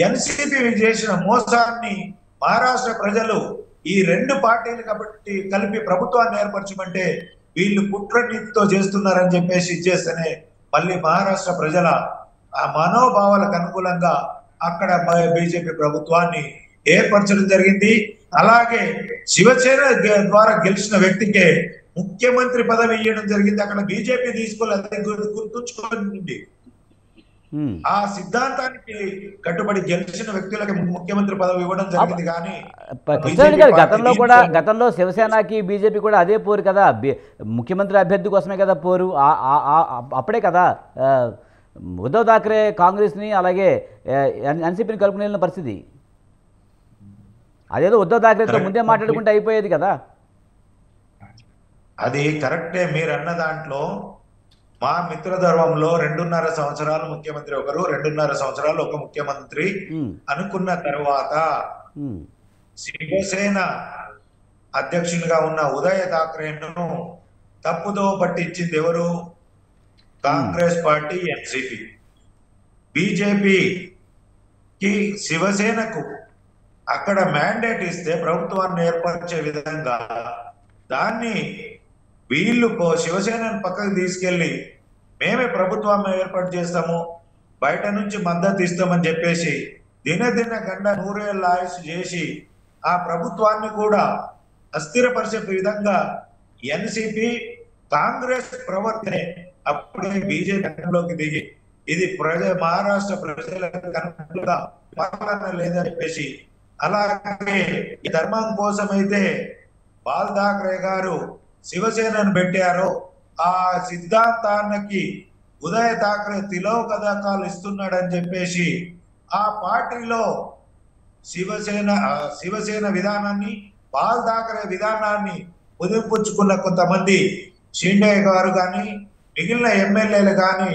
ఎన్సీపీ చేసిన మోసాన్ని మహారాష్ట్ర ప్రజలు ఈ 2 పార్టీలు కాబట్టి కలిపి ప్రభుత్వాన్ని ఏర్పరచమంటే వీళ్ళు కుట్ర నీతితో చేస్తున్నారని చెప్పేసి ఇచ్చేస్తేనే మళ్ళీ మహారాష్ట్ర ప్రజల ఆ మనోభావాలకు అనుకూలంగా అక్కడ బీజేపీ ప్రభుత్వాన్ని ఏర్పరచడం జరిగింది. అలాగే శివసేన ద్వారా గెలిచిన వ్యక్తికే ముఖ్యమంత్రి పదవి ఇవ్వడం జరిగింది. అక్కడ బీజేపీ తీసుకోలేదు, గుర్తుంచుకోండి. ఆ సిద్ధాంతానికి కట్టుబడి గెలిచిన వ్యక్తులకి ముఖ్యమంత్రి పదవి ఇవ్వడం జరిగింది. కానీ గతంలో శివసేనకి బీజేపీ కూడా అదే పోరు కదా, ముఖ్యమంత్రి అభ్యర్థి కోసమే కదా పోరు. అప్పుడే కదా ఉద్ధవ్ ఠాక్రే కాంగ్రెస్ని అలాగే ఎన్సీపీని కలుపుకుని వెళ్ళిన పరిస్థితి. అదేదో ఉద్ధవ్ ఠాక్రేతో ముందే మాట్లాడుకుంటే అయిపోయేది కదా. అది కరెక్టే మీరు అన్న దాంట్లో. మా మిత్రధర్మంలో 2.5 సంవత్సరాలు ముఖ్యమంత్రి ఒకరు, 2.5 సంవత్సరాలు ఒక ముఖ్యమంత్రి అనుకున్న తర్వాత శివసేన అధ్యక్షునిగా ఉన్న ఉదయ్ ఠాక్రేను తప్పుదో పట్టించింది ఎవరు? Congress party, NCP. బీజేపీకి శివసేనకు అక్కడ మ్యాండేట్ ఇస్తే ప్రభుత్వాన్ని ఏర్పరిచే విధంగా దాన్ని వీళ్ళు శివసేనను పక్కకు తీసుకెళ్లి మేమే ప్రభుత్వాన్ని ఏర్పాటు చేస్తాము, బయట నుంచి మద్దతు ఇస్తామని చెప్పేసి దినదిన గండ నూరేళ్ల ఆయుష్ చేసి ఆ ప్రభుత్వాన్ని కూడా అస్థిరపరిచే విధంగా ఎన్సిపి కాంగ్రెస్ ప్రవర్తనే అప్పుడే బీజేపీలోకి దిగి ఇది మహారాష్ట్ర ప్రజలకు అనుకూలంగా పాలన లేదని చెప్పేసి, అలాగే ఈ ధర్మం కోసమైతే బాల్ ఠాక్రే గారు శివసేనను పెట్టారో ఆ సిద్ధాంతానికి ఉదయ్ ఠాక్రే తిలోకదకాలు ఇస్తున్నాడని చెప్పేసి ఆ పార్టీలో శివసేన విధానాన్ని, బాల్ ఠాక్రే విధానాన్ని పొందిపుచ్చుకున్న కొంతమంది షిండే గారు కానీ మిగిలిన ఎమ్మెల్యేలు కానీ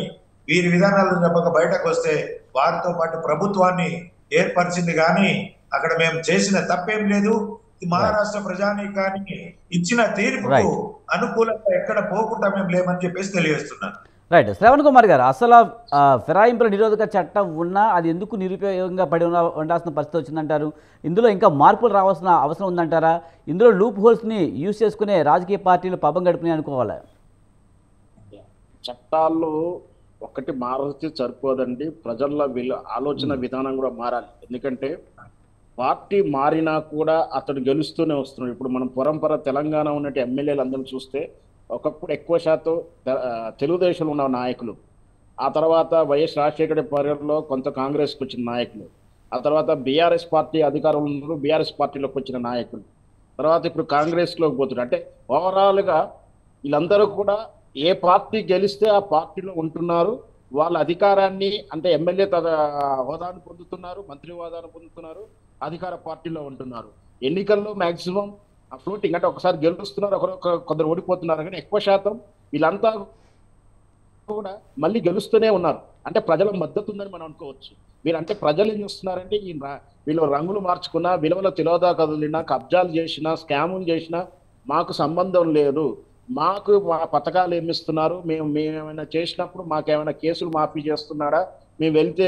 వీరి విధానాలు చెప్పక బయటకు వస్తే వారితో పాటు ప్రభుత్వాన్ని ఏర్పరిచింది. కానీ అక్కడ మేము చేసిన తప్పేం లేదు. మహారాష్ట్ర ప్రజానీకానికి ఇచ్చిన తీర్పుకు అనుకూలంగా ఎక్కడ పోకుండా మేము లేమని చెప్పేసి తెలియజేస్తున్నాను. రైట్. శ్రవణ్ కుమార్ గారు, అసలు ఫిరాయింపుల నిరోధక చట్టం ఉన్నా అది ఎందుకు నిరుపయోగంగా పడి ఉండాల్సిన పరిస్థితి వచ్చిందంటారు? ఇందులో ఇంకా మార్పులు రావాల్సిన అవసరం ఉందంటారా? ఇందులో లూప్ హోల్స్ని యూజ్ చేసుకునే రాజకీయ పార్టీలు పాపం గడిపినాయి అనుకోవాలి. చట్టాలు ఒకటి మారితే సరిపోదండి, ప్రజల ఆలోచన విధానం కూడా మారాలి. ఎందుకంటే పార్టీ మారినా కూడా అతడు గెలుస్తూనే వస్తున్నాడు. ఇప్పుడు మనం పరంపర తెలంగాణ ఉన్నట్టు ఎమ్మెల్యేలు అందరూ చూస్తే ఒకప్పుడు ఎక్కువ శాతం తెలుగుదేశంలో ఉన్న నాయకులు, ఆ తర్వాత వైఎస్ రాజశేఖర పరిలో కొంత కాంగ్రెస్కి వచ్చిన నాయకులు, ఆ తర్వాత బీఆర్ఎస్ పార్టీ అధికారంలో బీఆర్ఎస్ పార్టీలోకి వచ్చిన నాయకులు, తర్వాత ఇప్పుడు కాంగ్రెస్లోకి పోతున్నారు. అంటే ఓవరాల్గా వీళ్ళందరూ కూడా ఏ పార్టీ గెలిస్తే ఆ పార్టీలో ఉంటున్నారు, వాళ్ళ అధికారాన్ని అంటే ఎమ్మెల్యే హోదాను పొందుతున్నారు, మంత్రి హోదాను పొందుతున్నారు, అధికార పార్టీలో ఉంటున్నారు. ఎన్నికల్లో మాక్సిమం ఫ్లోటింగ్ అంటే ఒకసారి గెలుస్తున్నారు, కొందరు ఓడిపోతున్నారు. కానీ ఎక్కువ శాతం వీళ్ళంతా కూడా మళ్ళీ గెలుస్తూనే ఉన్నారు. అంటే ప్రజల మద్దతు ఉందని మనం అనుకోవచ్చు. వీరంటే ప్రజలు ఏం చేస్తున్నారంటే వీళ్ళు రంగులు మార్చుకున్నా, విలువల తిలోదా కదిలినా, కబ్జాలు చేసినా, స్కాములు చేసినా మాకు సంబంధం లేదు, మాకు మా పథకాలు ఏమిస్తున్నారు, మేమేమైనా చేసినప్పుడు మాకేమైనా కేసులు మాఫీ చేస్తున్నారా, మేము వెళ్తే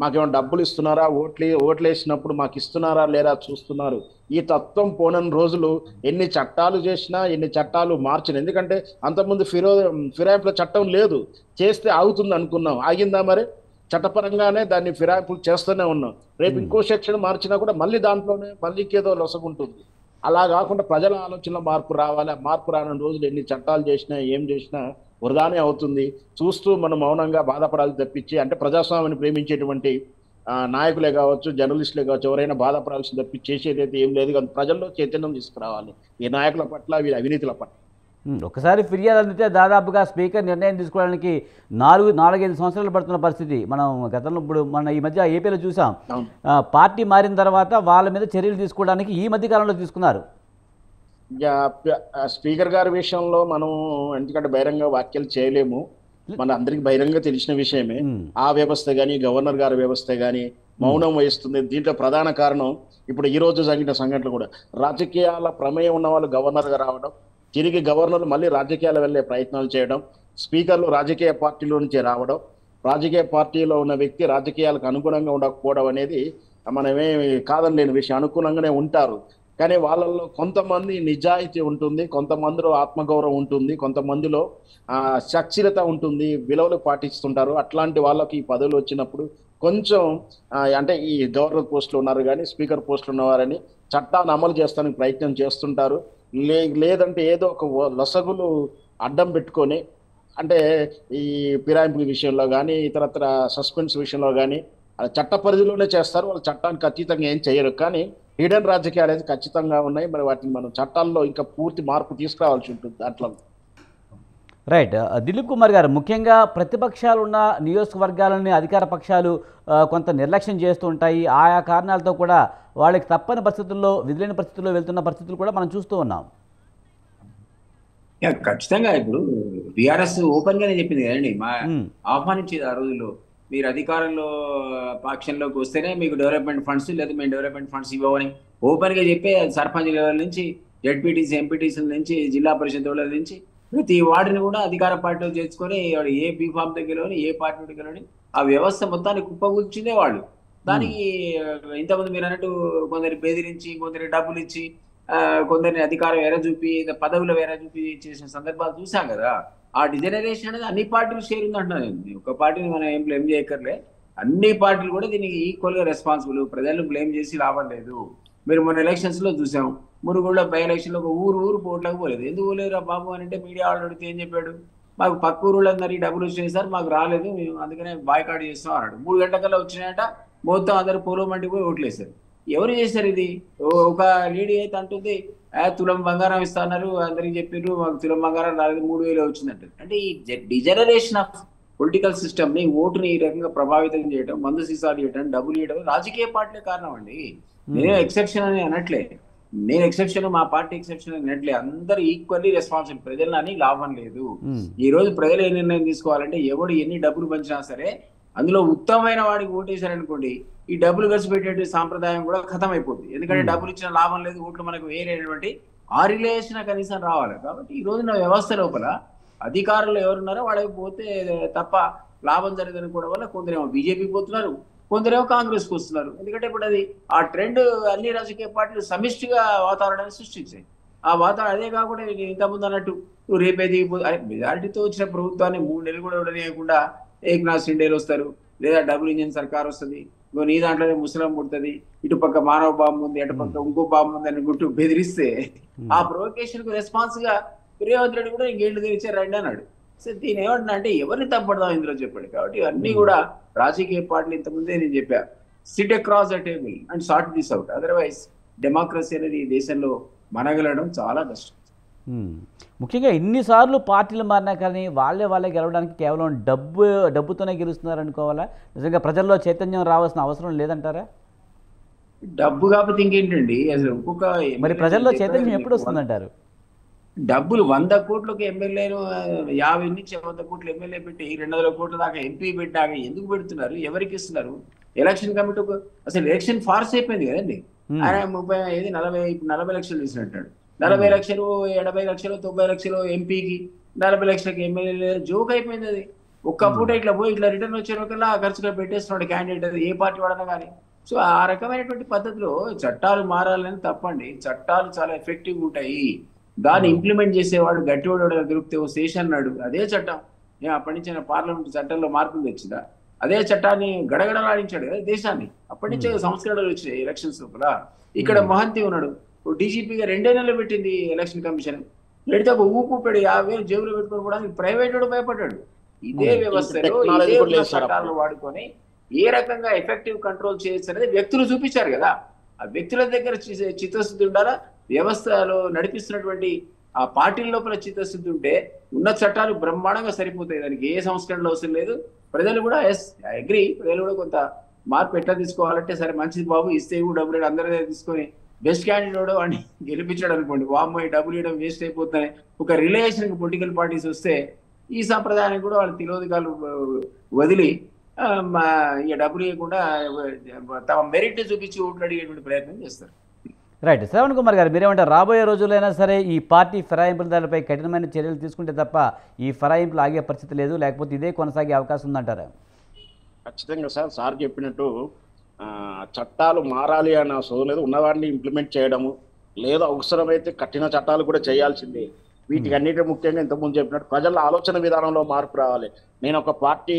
మాకేమైనా డబ్బులు ఇస్తున్నారా, ఓట్లు వేసినప్పుడు మాకు ఇస్తున్నారా లేదా చూస్తున్నారు. ఈ తత్వం పోనని రోజులు ఎన్ని చట్టాలు చేసినా, ఎన్ని చట్టాలు మార్చిన. ఎందుకంటే అంతకుముందు ఫిరాయింపుల చట్టం లేదు, చేస్తే ఆగుతుంది అనుకున్నాం, ఆగిందా? మరి చట్టపరంగానే దాన్ని ఫిరాయింపులు చేస్తూనే ఉన్నాం. రేపు ఇంకో సెక్షన్ మార్చినా కూడా మళ్ళీ దాంట్లోనే మళ్ళీ ఏదో లొసగుంటుంది. అలా కాకుండా ప్రజల ఆలోచనలో మార్పు రావాలి. ఆ మార్పు రాని రోజులు ఎన్ని చట్టాలు చేసినా ఏం చేసినా వృధానే అవుతుంది. చూస్తూ మనం మౌనంగా బాధపడాలి తప్పించి, అంటే ప్రజాస్వామ్యాన్ని ప్రేమించేటువంటి నాయకులే కావచ్చు, జర్నలిస్టులే కావచ్చు, ఎవరైనా బాధపడాల్సి తప్పించి చేసేది అయితే ఏం లేదు. కానీ ప్రజల్లో చైతన్యం తీసుకురావాలి ఈ నాయకుల పట్ల, వీరి అవినీతుల పట్ల. ఒకసారి ఫిర్యాదు అందితే దాదాపుగా స్పీకర్ నిర్ణయం తీసుకోవడానికి 4-5 సంవత్సరాలు పడుతున్న పరిస్థితి మనం గతంలో ఇప్పుడు మన ఈ మధ్య ఏపీలో చూసాం. పార్టీ మారిన తర్వాత వాళ్ళ మీద చర్యలు తీసుకోవడానికి ఈ మధ్య కాలంలో తీసుకున్నారు. స్పీకర్ గారి విషయంలో మనం ఎందుకంటే బహిరంగ వ్యాఖ్యలు చేయలేము, మన అందరికి బహిరంగ తెలిసిన విషయమే. ఆ వ్యవస్థ కానీ గవర్నర్ గారి వ్యవస్థ కానీ మౌనం వహిస్తుంది. దీంట్లో ప్రధాన కారణం ఇప్పుడు ఈ రోజు జరిగిన సంఘటనలు కూడా రాజకీయాల ప్రమేయం ఉన్న వాళ్ళు గవర్నర్గా రావడం, తిరిగి గవర్నర్లు మళ్ళీ రాజకీయాలు వెళ్ళే ప్రయత్నాలు చేయడం, స్పీకర్లు రాజకీయ పార్టీలో నుంచి రావడం, రాజకీయ పార్టీలో ఉన్న వ్యక్తి రాజకీయాలకు అనుగుణంగా ఉండకపోవడం అనేది మనమేమి కాదనలేని విషయం. అనుకూలంగానే ఉంటారు, కానీ వాళ్ళల్లో కొంతమంది నిజాయితీ ఉంటుంది, కొంతమందిలో ఆత్మగౌరవం ఉంటుంది, కొంతమందిలో సచ్చీలత ఉంటుంది, విలువలు పాటిస్తుంటారు. అట్లాంటి వాళ్ళకి ఈ పదవులు వచ్చినప్పుడు కొంచెం అంటే ఈ గవర్నర్ పోస్టులు ఉన్నారు కానీ స్పీకర్ పోస్టులు ఉన్నవారని చట్టాన్ని అమలు చేస్తానికి ప్రయత్నం చేస్తుంటారు. లేదంటే ఏదో ఒక లొసగులు అడ్డం పెట్టుకొని, అంటే ఈ ఫిరాయింపుల విషయంలో కానీ ఇతరత్ర సస్పెన్స్ విషయంలో కానీ చట్ట పరిధిలోనే చేస్తారు. వాళ్ళు చట్టానికి అతీతంగా ఏం చేయరు. కానీ హిడెన్ రాజకీయాలు అయితే ఖచ్చితంగా ఉన్నాయి. మరి వాటిని మనం చట్టాల్లో ఇంకా పూర్తి మార్పు తీసుకురావాల్సి ఉంటుంది దాంట్లో. రైట్. దిలీప్ కుమార్ గారు, ముఖ్యంగా ప్రతిపక్షాలు ఉన్న నియోజకవర్గాలని అధికార పక్షాలు కొంత నిర్లక్ష్యం చేస్తూ ఉంటాయి. ఆయా కారణాలతో కూడా వాళ్ళకి తప్పని పరిస్థితుల్లో, విధులైన పరిస్థితుల్లో వెళ్తున్న పరిస్థితులు కూడా మనం చూస్తూ ఉన్నాం. ఖచ్చితంగా ఇప్పుడు బీఆర్ఎస్ ఓపెన్ గానే చెప్పింది కదండి, ఉమ్, ఆహ్వానించేది ఆ రోజుల్లో. మీరు అధికారంలో పక్షంలోకి వస్తేనే మీకు డెవలప్మెంట్ ఫండ్స్, లేదా మేము డెవలప్మెంట్ ఫండ్స్ ఇవ్వమని ఓపెన్ గా చెప్పే సర్పంచ్ లెవెల్ నుంచి జెడ్పీటీసీ ఎంపీటీసీ నుంచి జిల్లా పరిషత్ లెవెల్ నుంచి ప్రతి వార్డుని కూడా అధికార పార్టీలో చేర్చుకొని వాడు ఏ బీఫామ్ దగ్గరని ఏ పార్టీ దగ్గరని ఆ వ్యవస్థ మొత్తాన్ని కుప్పగూల్చిందే వాళ్ళు. ఉమ్, దానికి ఇంతకుముందు మీరు అన్నట్టు కొందరి బెదిరించి, కొందరి డబ్బులు ఇచ్చి, కొందరిని అధికారం వేర చూపి, పదవులు వేర చూపి చేసిన సందర్భాలు చూసాం కదా. ఆ డిజనరేషన్ అనేది అన్ని పార్టీలు షేర్ ఉంది అంటున్నాను నేను. ఒక పార్టీని మనం ఏం బ్లేమ్ చేయక్కర్లే, అన్ని పార్టీలు కూడా దీనికి ఈక్వల్ గా రెస్పాన్సిబుల్. ప్రజలను బ్లేమ్ చేసి లాభం లేదు. మీరు మొన్న ఎలక్షన్స్ లో చూసాం, మునుగోడులో బై ఎలక్షన్ లో ఒక ఊరు పోట్లకు పోలేదు. ఎందుకు పోలేదురా బాబు అని అంటే మీడియా వాళ్ళు అడిగితే ఏం చెప్పాడు, మాకు పక్క ఊళ్ళందరికీ డబ్బులు వచ్చినాయి సార్, మాకు రాలేదు, మేము అందుకనే బాయ్కాట్ చేస్తాం అన్నాడు. 3 గంటలకల్లా వచ్చినాయట, మొత్తం అందరు పొలం మంటికి పోయి ఓట్లేశారు. ఎవరు చేశారు ఇది? ఒక లేడీ అయితే అంటుంది, తులం బంగారం ఇస్తున్నారు అందరికి చెప్పారు, మాకు తులం బంగారం రాలేదు, 3000 వచ్చిందంట. అంటే ఈ డిజనరేషన్ ఆఫ్ పొలిటికల్ సిస్టమ్ ని, ఓటుని ఈ రకంగా ప్రభావితం చేయడం, మందు సీసాలు చేయడం, డబ్బులు ఇవ్వడం రాజకీయ పార్టీలే కారణం అండి. నేను ఎక్సెప్షన్ అని అనట్లే, నేను ఎక్సెప్షన్, మా పార్టీ ఎక్సెప్షన్ అని అనట్లే. అందరూ ఈక్వల్లీ రెస్పాన్సిబుల్. ప్రజలను అని లాభం లేదు. ఉమ్, ఈ రోజు ప్రజలు ఏ నిర్ణయం తీసుకోవాలంటే, ఎవడు ఎన్ని డబ్బులు పంచినా సరే అందులో ఉత్తమమైన వాడికి ఓటేశారనుకోండి, ఈ డబ్బులు ఖర్చు పెట్టే సాంప్రదాయం కూడా ఖతం అయిపోతుంది. ఎందుకంటే డబ్బులు ఇచ్చిన లాభం లేదు, ఓట్లు మనకు వేరేటువంటి ఆ రిలేషన్ కనీసం రావాలి. కాబట్టి ఈ రోజున వ్యవస్థ లోపల అధికారులు ఎవరున్నారో వాళ్ళకి పోతే తప్ప లాభం జరగదనుకోవడం వల్ల కొందరేమో బీజేపీ పోతున్నారు, కొందరేమో కాంగ్రెస్కి వస్తున్నారు. ఎందుకంటే ఇప్పుడు అది ఆ ట్రెండ్ అన్ని రాజకీయ పార్టీలు సమిష్టిగా వాతావరణాన్ని సృష్టించాయి. ఆ వాతావరణం అదే కాకుండా నేను ఇంతకుముందు అన్నట్టు రేపేది మెజారిటీతో వచ్చిన ప్రభుత్వాన్ని 3 నెలలు కూడా ఉండనియకుండా ఏకనాథ్ షిండేలు వస్తారు, లేదా డబుల్ ఇంజిన్ సర్కార్ వస్తుంది, నీ దాంట్లోనే ముసలం పుడుతుంది, ఇటు పక్క మానవ బాంబు ఉంది, అటు పక్క ఇంకో బాంబు ఉంది అని గుట్టు బెదిరిస్తే ఆ ప్రొవకేషన్ కు రెస్పాన్స్ గా రేవంత్ రెడ్డి కూడా ఇంకేళ్ళు తెరిచారు రండి అన్నాడు. సో దీని ఏమంటున్నా అంటే ఎవరిని తప్పడదాం ఇందులో చెప్పండి. కాబట్టి అన్ని కూడా రాజకీయ పార్టీలు ఇంతకుముందే నేను చెప్పా, SIT across the table and sort this out. Otherwise democracy అనేది ఈ దేశంలో మనగలడం చాలా కష్టం. ముఖ్యంగా ఇన్నిసార్లు పార్టీలు మారినా కానీ వాళ్ళే గెలవడానికి కేవలం డబ్బుతోనే గెలుస్తున్నారు అనుకోవాలా? నిజంగా ప్రజల్లో చైతన్యం రావాల్సిన అవసరం లేదంటారా? డబ్బు కాకపోతే ఇంకేంటండి అసలు ఒక్కొక్క మరి ప్రజల్లో చైతన్యం ఎప్పుడు వస్తుందంటారు? డబ్బులు 100 కోట్లకు ఎమ్మెల్యేను 50 నుంచి 100 కోట్లు ఎమ్మెల్యే పెట్టి 200 కోట్ల దాకా ఎంపీ పెట్టాక ఎందుకు పెడుతున్నారు? ఎవరికి ఇస్తున్నారు? ఎలక్షన్ కమిటీకి అసలు ఎలక్షన్ ఫార్స్ అయిపోయింది కదండి. ఆయన 40 లక్షలు తీసుకుంటాడు, 40 లక్షలు 80 లక్షలు 90 లక్షలు ఎంపీకి, 40 లక్షలకి ఎమ్మెల్యే జోక్ అయిపోయింది అది. ఒక్క పూట ఇట్లా పోయి ఇట్లా రిటర్న్ వచ్చేకల్లా ఖర్చుగా పెట్టేస్తున్నాడు క్యాండిడేట్, అది ఏ పార్టీ వాడనా కానీ. సో ఆ రకమైనటువంటి పద్ధతిలో చట్టాలు మారాలని తప్పండి. చట్టాలు చాలా ఎఫెక్టివ్ ఉంటాయి, దాన్ని ఇంప్లిమెంట్ చేసేవాడు గట్టివాడు దొరికితే ఓ శేషన్ అన్నాడు, అదే చట్టం అప్పటి నుంచి పార్లమెంట్ చట్టంలో మార్పులు తెచ్చిందా? అదే చట్టాన్ని గడగడలాడించాడు కదా దేశాన్ని. అప్పటి నుంచే సంస్కరణలు వచ్చినాయి ఎలక్షన్స్ లోపల. ఇక్కడ మహంతి ఉన్నాడు, డీజీపీగా 2 నెలలు పెట్టింది ఎలక్షన్ కమిషన్, పెడితే ఒక ఊపెడు 50,000 జేబులో పెట్టుకోవడానికి ప్రైవేట్ వాడు భయపడ్డాడు. ఇదే వ్యవస్థలో ఇదే చట్టాలను వాడుకొని ఏ రకంగా ఎఫెక్టివ్ కంట్రోల్ చేయొచ్చు అనేది వ్యక్తులు చూపించారు కదా. ఆ వ్యక్తుల దగ్గర చిత్తశుద్ధి ఉండాలా, వ్యవస్థలో నడిపిస్తున్నటువంటి ఆ పార్టీల లోపల చిత్తశుద్ధి ఉంటే ఉన్న చట్టాలు బ్రహ్మాండంగా సరిపోతాయి. దానికి ఏ సంస్కరణలు అవసరం లేదు. ప్రజలు కూడా ఐ అగ్రీ, ప్రజలు కూడా కొంత మార్పు ఎట్లా తీసుకోవాలంటే, సరే మంచిది బాబు ఇస్తే డబ్బులు అందరి తీసుకొని బెస్ట్ క్యాండిడేట్ అని గెలిపించాడు అనుకోండి, వామ్మో డబ్బులు ఇవ్వడం వేస్ట్ అయిపోతున్నాయి, ఒక రిలేషన్ పొలిటికల్ పార్టీస్ వస్తే ఈ సంప్రదాయానికి కూడా వాళ్ళు తిరోధకాలు వదిలి ఇక డబ్బులు ఇవ్వకుండా తమ మెరిట్ చూపించి ఓట్లు అడిగేటువంటి ప్రయత్నం చేస్తారు. రైట్. శ్రవణ్ కుమార్ గారు, మీరేమంటారు? రాబోయే రోజులైనా సరే ఈ పార్టీ ఫిరాయింపుదారులపై కఠినమైన చర్యలు తీసుకుంటే తప్ప ఈ ఫిరాయింపులు ఆగే పరిస్థితి లేదు, లేకపోతే ఇదే కొనసాగే అవకాశం ఉందంటారా? ఖచ్చితంగా సార్ చెప్పినట్టు చట్టాలు మారాలి అన్న సోదు లేదు, ఉన్నవాడిని ఇంప్లిమెంట్ చేయడము లేదా అవసరమైతే కఠిన చట్టాలు కూడా చేయాల్సిందే. వీటికి అన్నిటి ముఖ్యంగా ఇంతకుముందు చెప్పినట్టు ప్రజల ఆలోచన విధానంలో మార్పు రావాలి. నేను ఒక పార్టీ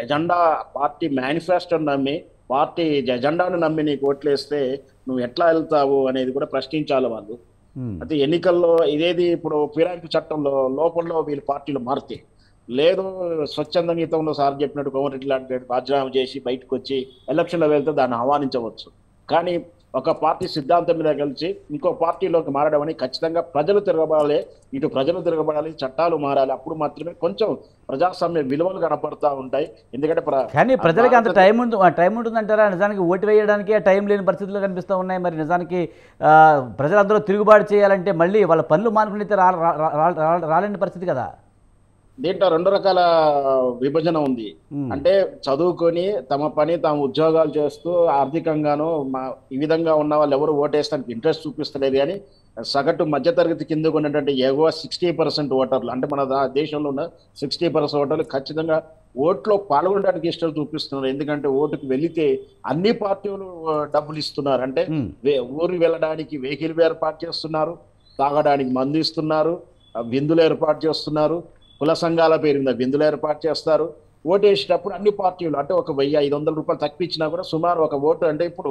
ఎజెండా, పార్టీ మేనిఫెస్టోని నమ్మి, పార్టీ ఎజెండాను నమ్మి నీకు ఓట్లేస్తే నువ్వు ఎట్లా వెళ్తావు అనేది కూడా ప్రశ్నించాలి వాళ్ళు. అయితే ఎన్నికల్లో ఇదేది ఇప్పుడు ఫిరాయింపు చట్టంలో లోపంలో వీళ్ళు పార్టీలు మారితే లేదు, స్వచ్ఛంద గీతంలో సార్ చెప్పినట్టు కోమరెడ్డి లాంటి రాజీనామా చేసి బయటకు వచ్చి ఎలక్షన్లో వెళ్తే దాన్ని ఆహ్వానించవచ్చు. కానీ ఒక పార్టీ సిద్ధాంతం మీద కలిసి ఇంకో పార్టీలోకి మారడం అని ఖచ్చితంగా ప్రజలు తిరగబడాలి, ఇటు ప్రజలు తిరగబడాలి, చట్టాలు మారాలి. అప్పుడు మాత్రమే కొంచెం ప్రజాస్వామ్య విలువలు కనపడతా ఉంటాయి. ఎందుకంటే కానీ ప్రజలకి అంత టైం ఉంటుందంటారా? నిజానికి ఓటు వేయడానికి ఆ టైం లేని పరిస్థితులు కనిపిస్తూ ఉన్నాయి. మరి నిజానికి ప్రజలందరూ తిరుగుబాటు చేయాలంటే మళ్ళీ వాళ్ళ పనులు మానుకుని రాలేని పరిస్థితి కదా. దీంట్లో 2 రకాల విభజన ఉంది. అంటే చదువుకొని తమ పని తాము ఉద్యోగాలు చేస్తూ ఆర్థికంగాను ఈ విధంగా ఉన్న వాళ్ళు ఎవరు ఓటేస్తానికి ఇంట్రెస్ట్ చూపిస్తలేదు. కానీ సగటు మధ్యతరగతి కిందకు ఉన్నటువంటి ఎగువ 60% ఓటర్లు, అంటే మన దేశంలో ఉన్న 60% ఓటర్లు ఖచ్చితంగా ఓట్లో పాల్గొనడానికి ఇష్టం చూపిస్తున్నారు. ఎందుకంటే ఓటుకు వెళితే అన్ని పార్టీలు డబ్బులు ఇస్తున్నారు. అంటే ఊరు వెళ్ళడానికి వెహికల్ ఏర్పాటు చేస్తున్నారు, తాగడానికి మందు ఇస్తున్నారు, విందులు ఏర్పాటు చేస్తున్నారు, కుల సంఘాల పేరు మీద విందులు ఏర్పాటు చేస్తారు. ఓటేసేటప్పుడు అన్ని పార్టీలు అంటే ఒక 1500 రూపాయలు తక్కువ ఇచ్చినా కూడా సుమారు ఒక ఓటు, అంటే ఇప్పుడు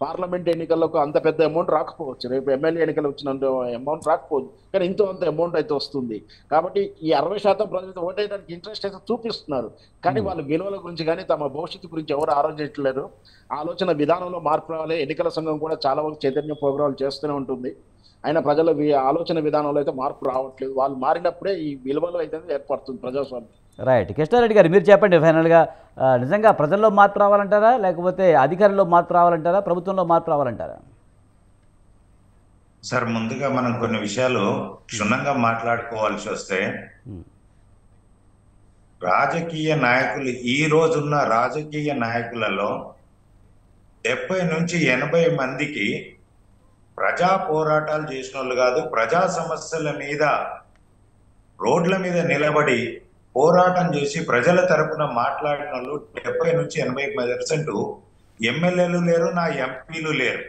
పార్లమెంట్ ఎన్నికలకు అంత పెద్ద అమౌంట్ రాకపోవచ్చు, రేపు ఎమ్మెల్యే ఎన్నికలు వచ్చినంత అమౌంట్ రాకపోవచ్చు, కానీ అంత అమౌంట్ అయితే వస్తుంది. కాబట్టి ఈ 60% ప్రజలు ఓటేయడానికి ఇంట్రెస్ట్ అయితే చూపిస్తున్నారు. కానీ వాళ్ళ విలువల గురించి కానీ తమ భవిష్యత్తు గురించి ఎవరు ఆలోచించలేరు. ఆలోచన విధానంలో మార్పు రావాలి. ఎన్నికల సంఘం కూడా చాలా వరకు చైతన్య ప్రోగ్రాలు చేస్తూనే ఉంటుంది. అయినా ప్రజల ఆలోచన విధానంలో అయితే మార్పు రావట్లేదు. వాళ్ళు మారినప్పుడే ఈ విలువలు అయితే ఏర్పడుతుంది ప్రజాస్వామ్యం. రైట్. కృష్ణారెడ్డి గారు, మీరు చెప్పండి ఫైనల్గా, నిజంగా ప్రజల్లో మార్పు రావాలంటారా, లేకపోతే అధికారంలో మార్పు రావాలంటారా, ప్రభుత్వంలో మార్పు రావాలంటారా? సార్, ముందుగా మనం కొన్ని విషయాలు క్షుణ్ణంగా మాట్లాడుకోవాల్సి వస్తే, రాజకీయ నాయకులు, ఈ రోజున్న రాజకీయ నాయకులలో 70 నుంచి 80 మందికి ప్రజా పోరాటాలు చేసిన వాళ్ళు కాదు. ప్రజా సమస్యల మీద రోడ్ల మీద నిలబడి పోరాటం చేసి ప్రజల తరపున మాట్లాడిన వాళ్ళు 70 నుంచి 80% ఎమ్మెల్యేలు లేరు, నా ఎంపీలు లేరు.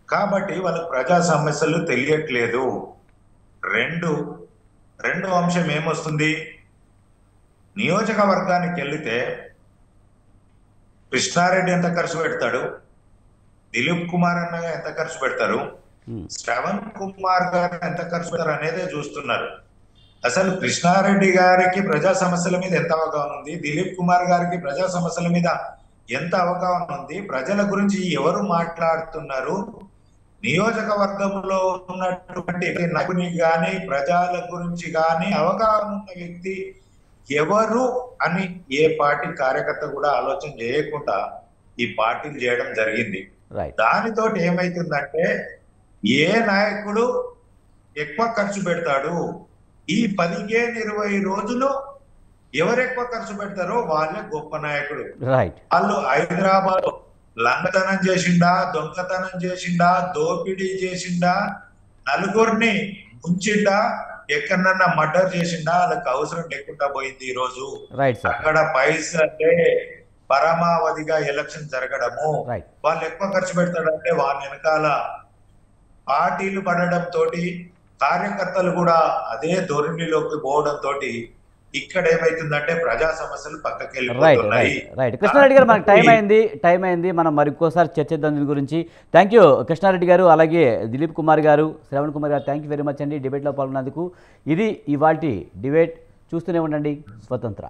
కాబట్టి వాళ్ళకి ప్రజా సమస్యలు తెలియట్లేదు. రెండో అంశం ఏమొస్తుంది, నియోజకవర్గానికి వెళితే కృష్ణారెడ్డి ఎంత ఖర్చు పెడతాడు, దిలీప్ కుమార్ అన్న ఎంత ఖర్చు పెడతారు, శ్రవణ్ కుమార్ గారు ఎంత ఖర్చు పెడతారు అనేదే చూస్తున్నారు. అసలు కృష్ణారెడ్డి గారికి ప్రజా సమస్యల మీద ఎంత అవగాహన ఉంది, దిలీప్ కుమార్ గారికి ప్రజా సమస్యల మీద ఎంత అవగాహన ఉంది, ప్రజల గురించి ఎవరు మాట్లాడుతున్నారు, నియోజకవర్గంలో ఉన్నటువంటి నాయకునికి కానీ ప్రజల గురించి కానీ అవగాహన ఉన్న వ్యక్తి ఎవరు అని ఏ పార్టీ కార్యకర్త కూడా ఆలోచన చేయకుండా ఈ పార్టీలు చేయడం జరిగింది. దానితో ఏమైతుందంటే, ఏ నాయకుడు ఎక్కువ ఖర్చు పెడతాడు, ఈ 15-20 రోజులు ఎవరు ఎక్కువ ఖర్చు పెడతారో వాళ్ళే గొప్ప నాయకుడు. వాళ్ళు హైదరాబాద్ లంగతనం చేసిండా, దొంగతనం చేసిండా, దోపిడీ చేసిండా, నలుగురిని ముంచిండా, ఎక్కడన్నా మర్డర్ చేసిండా, వాళ్ళకి అవసరం లేకుండా పోయింది. ఈ రోజు అక్కడ పైసలే పరమావధిగా ఎలక్షన్ జరగడము. వాళ్ళు ఎక్కువ ఖర్చు పెడతాడంటే వాళ్ళ వెనకాల పార్టీలు పడడం తోటి, కార్యకర్తలు కూడా అదే ధోరణిలోకి పోవడం తోటి ఇక్కడ ఏమైతుందంటే ప్రజా సమస్యలు పక్కకి వెళ్ళిపోతున్నాయి. రైట్. కృష్ణారెడ్డి గారు, మనకు టైం అయింది. మనం మరికోసారి చర్చిద్దాం దీని గురించి. థ్యాంక్ యూ కృష్ణారెడ్డి గారు, అలాగే దిలీప్ కుమార్ గారు, శ్రవణ్ కుమార్ గారు, థ్యాంక్ యూ వెరీ మచ్ అండి డిబేట్లో పాల్గొన్నందుకు. ఇది ఇవాల్టి డిబేట్. చూస్తూనే ఉండండి స్వతంత్ర.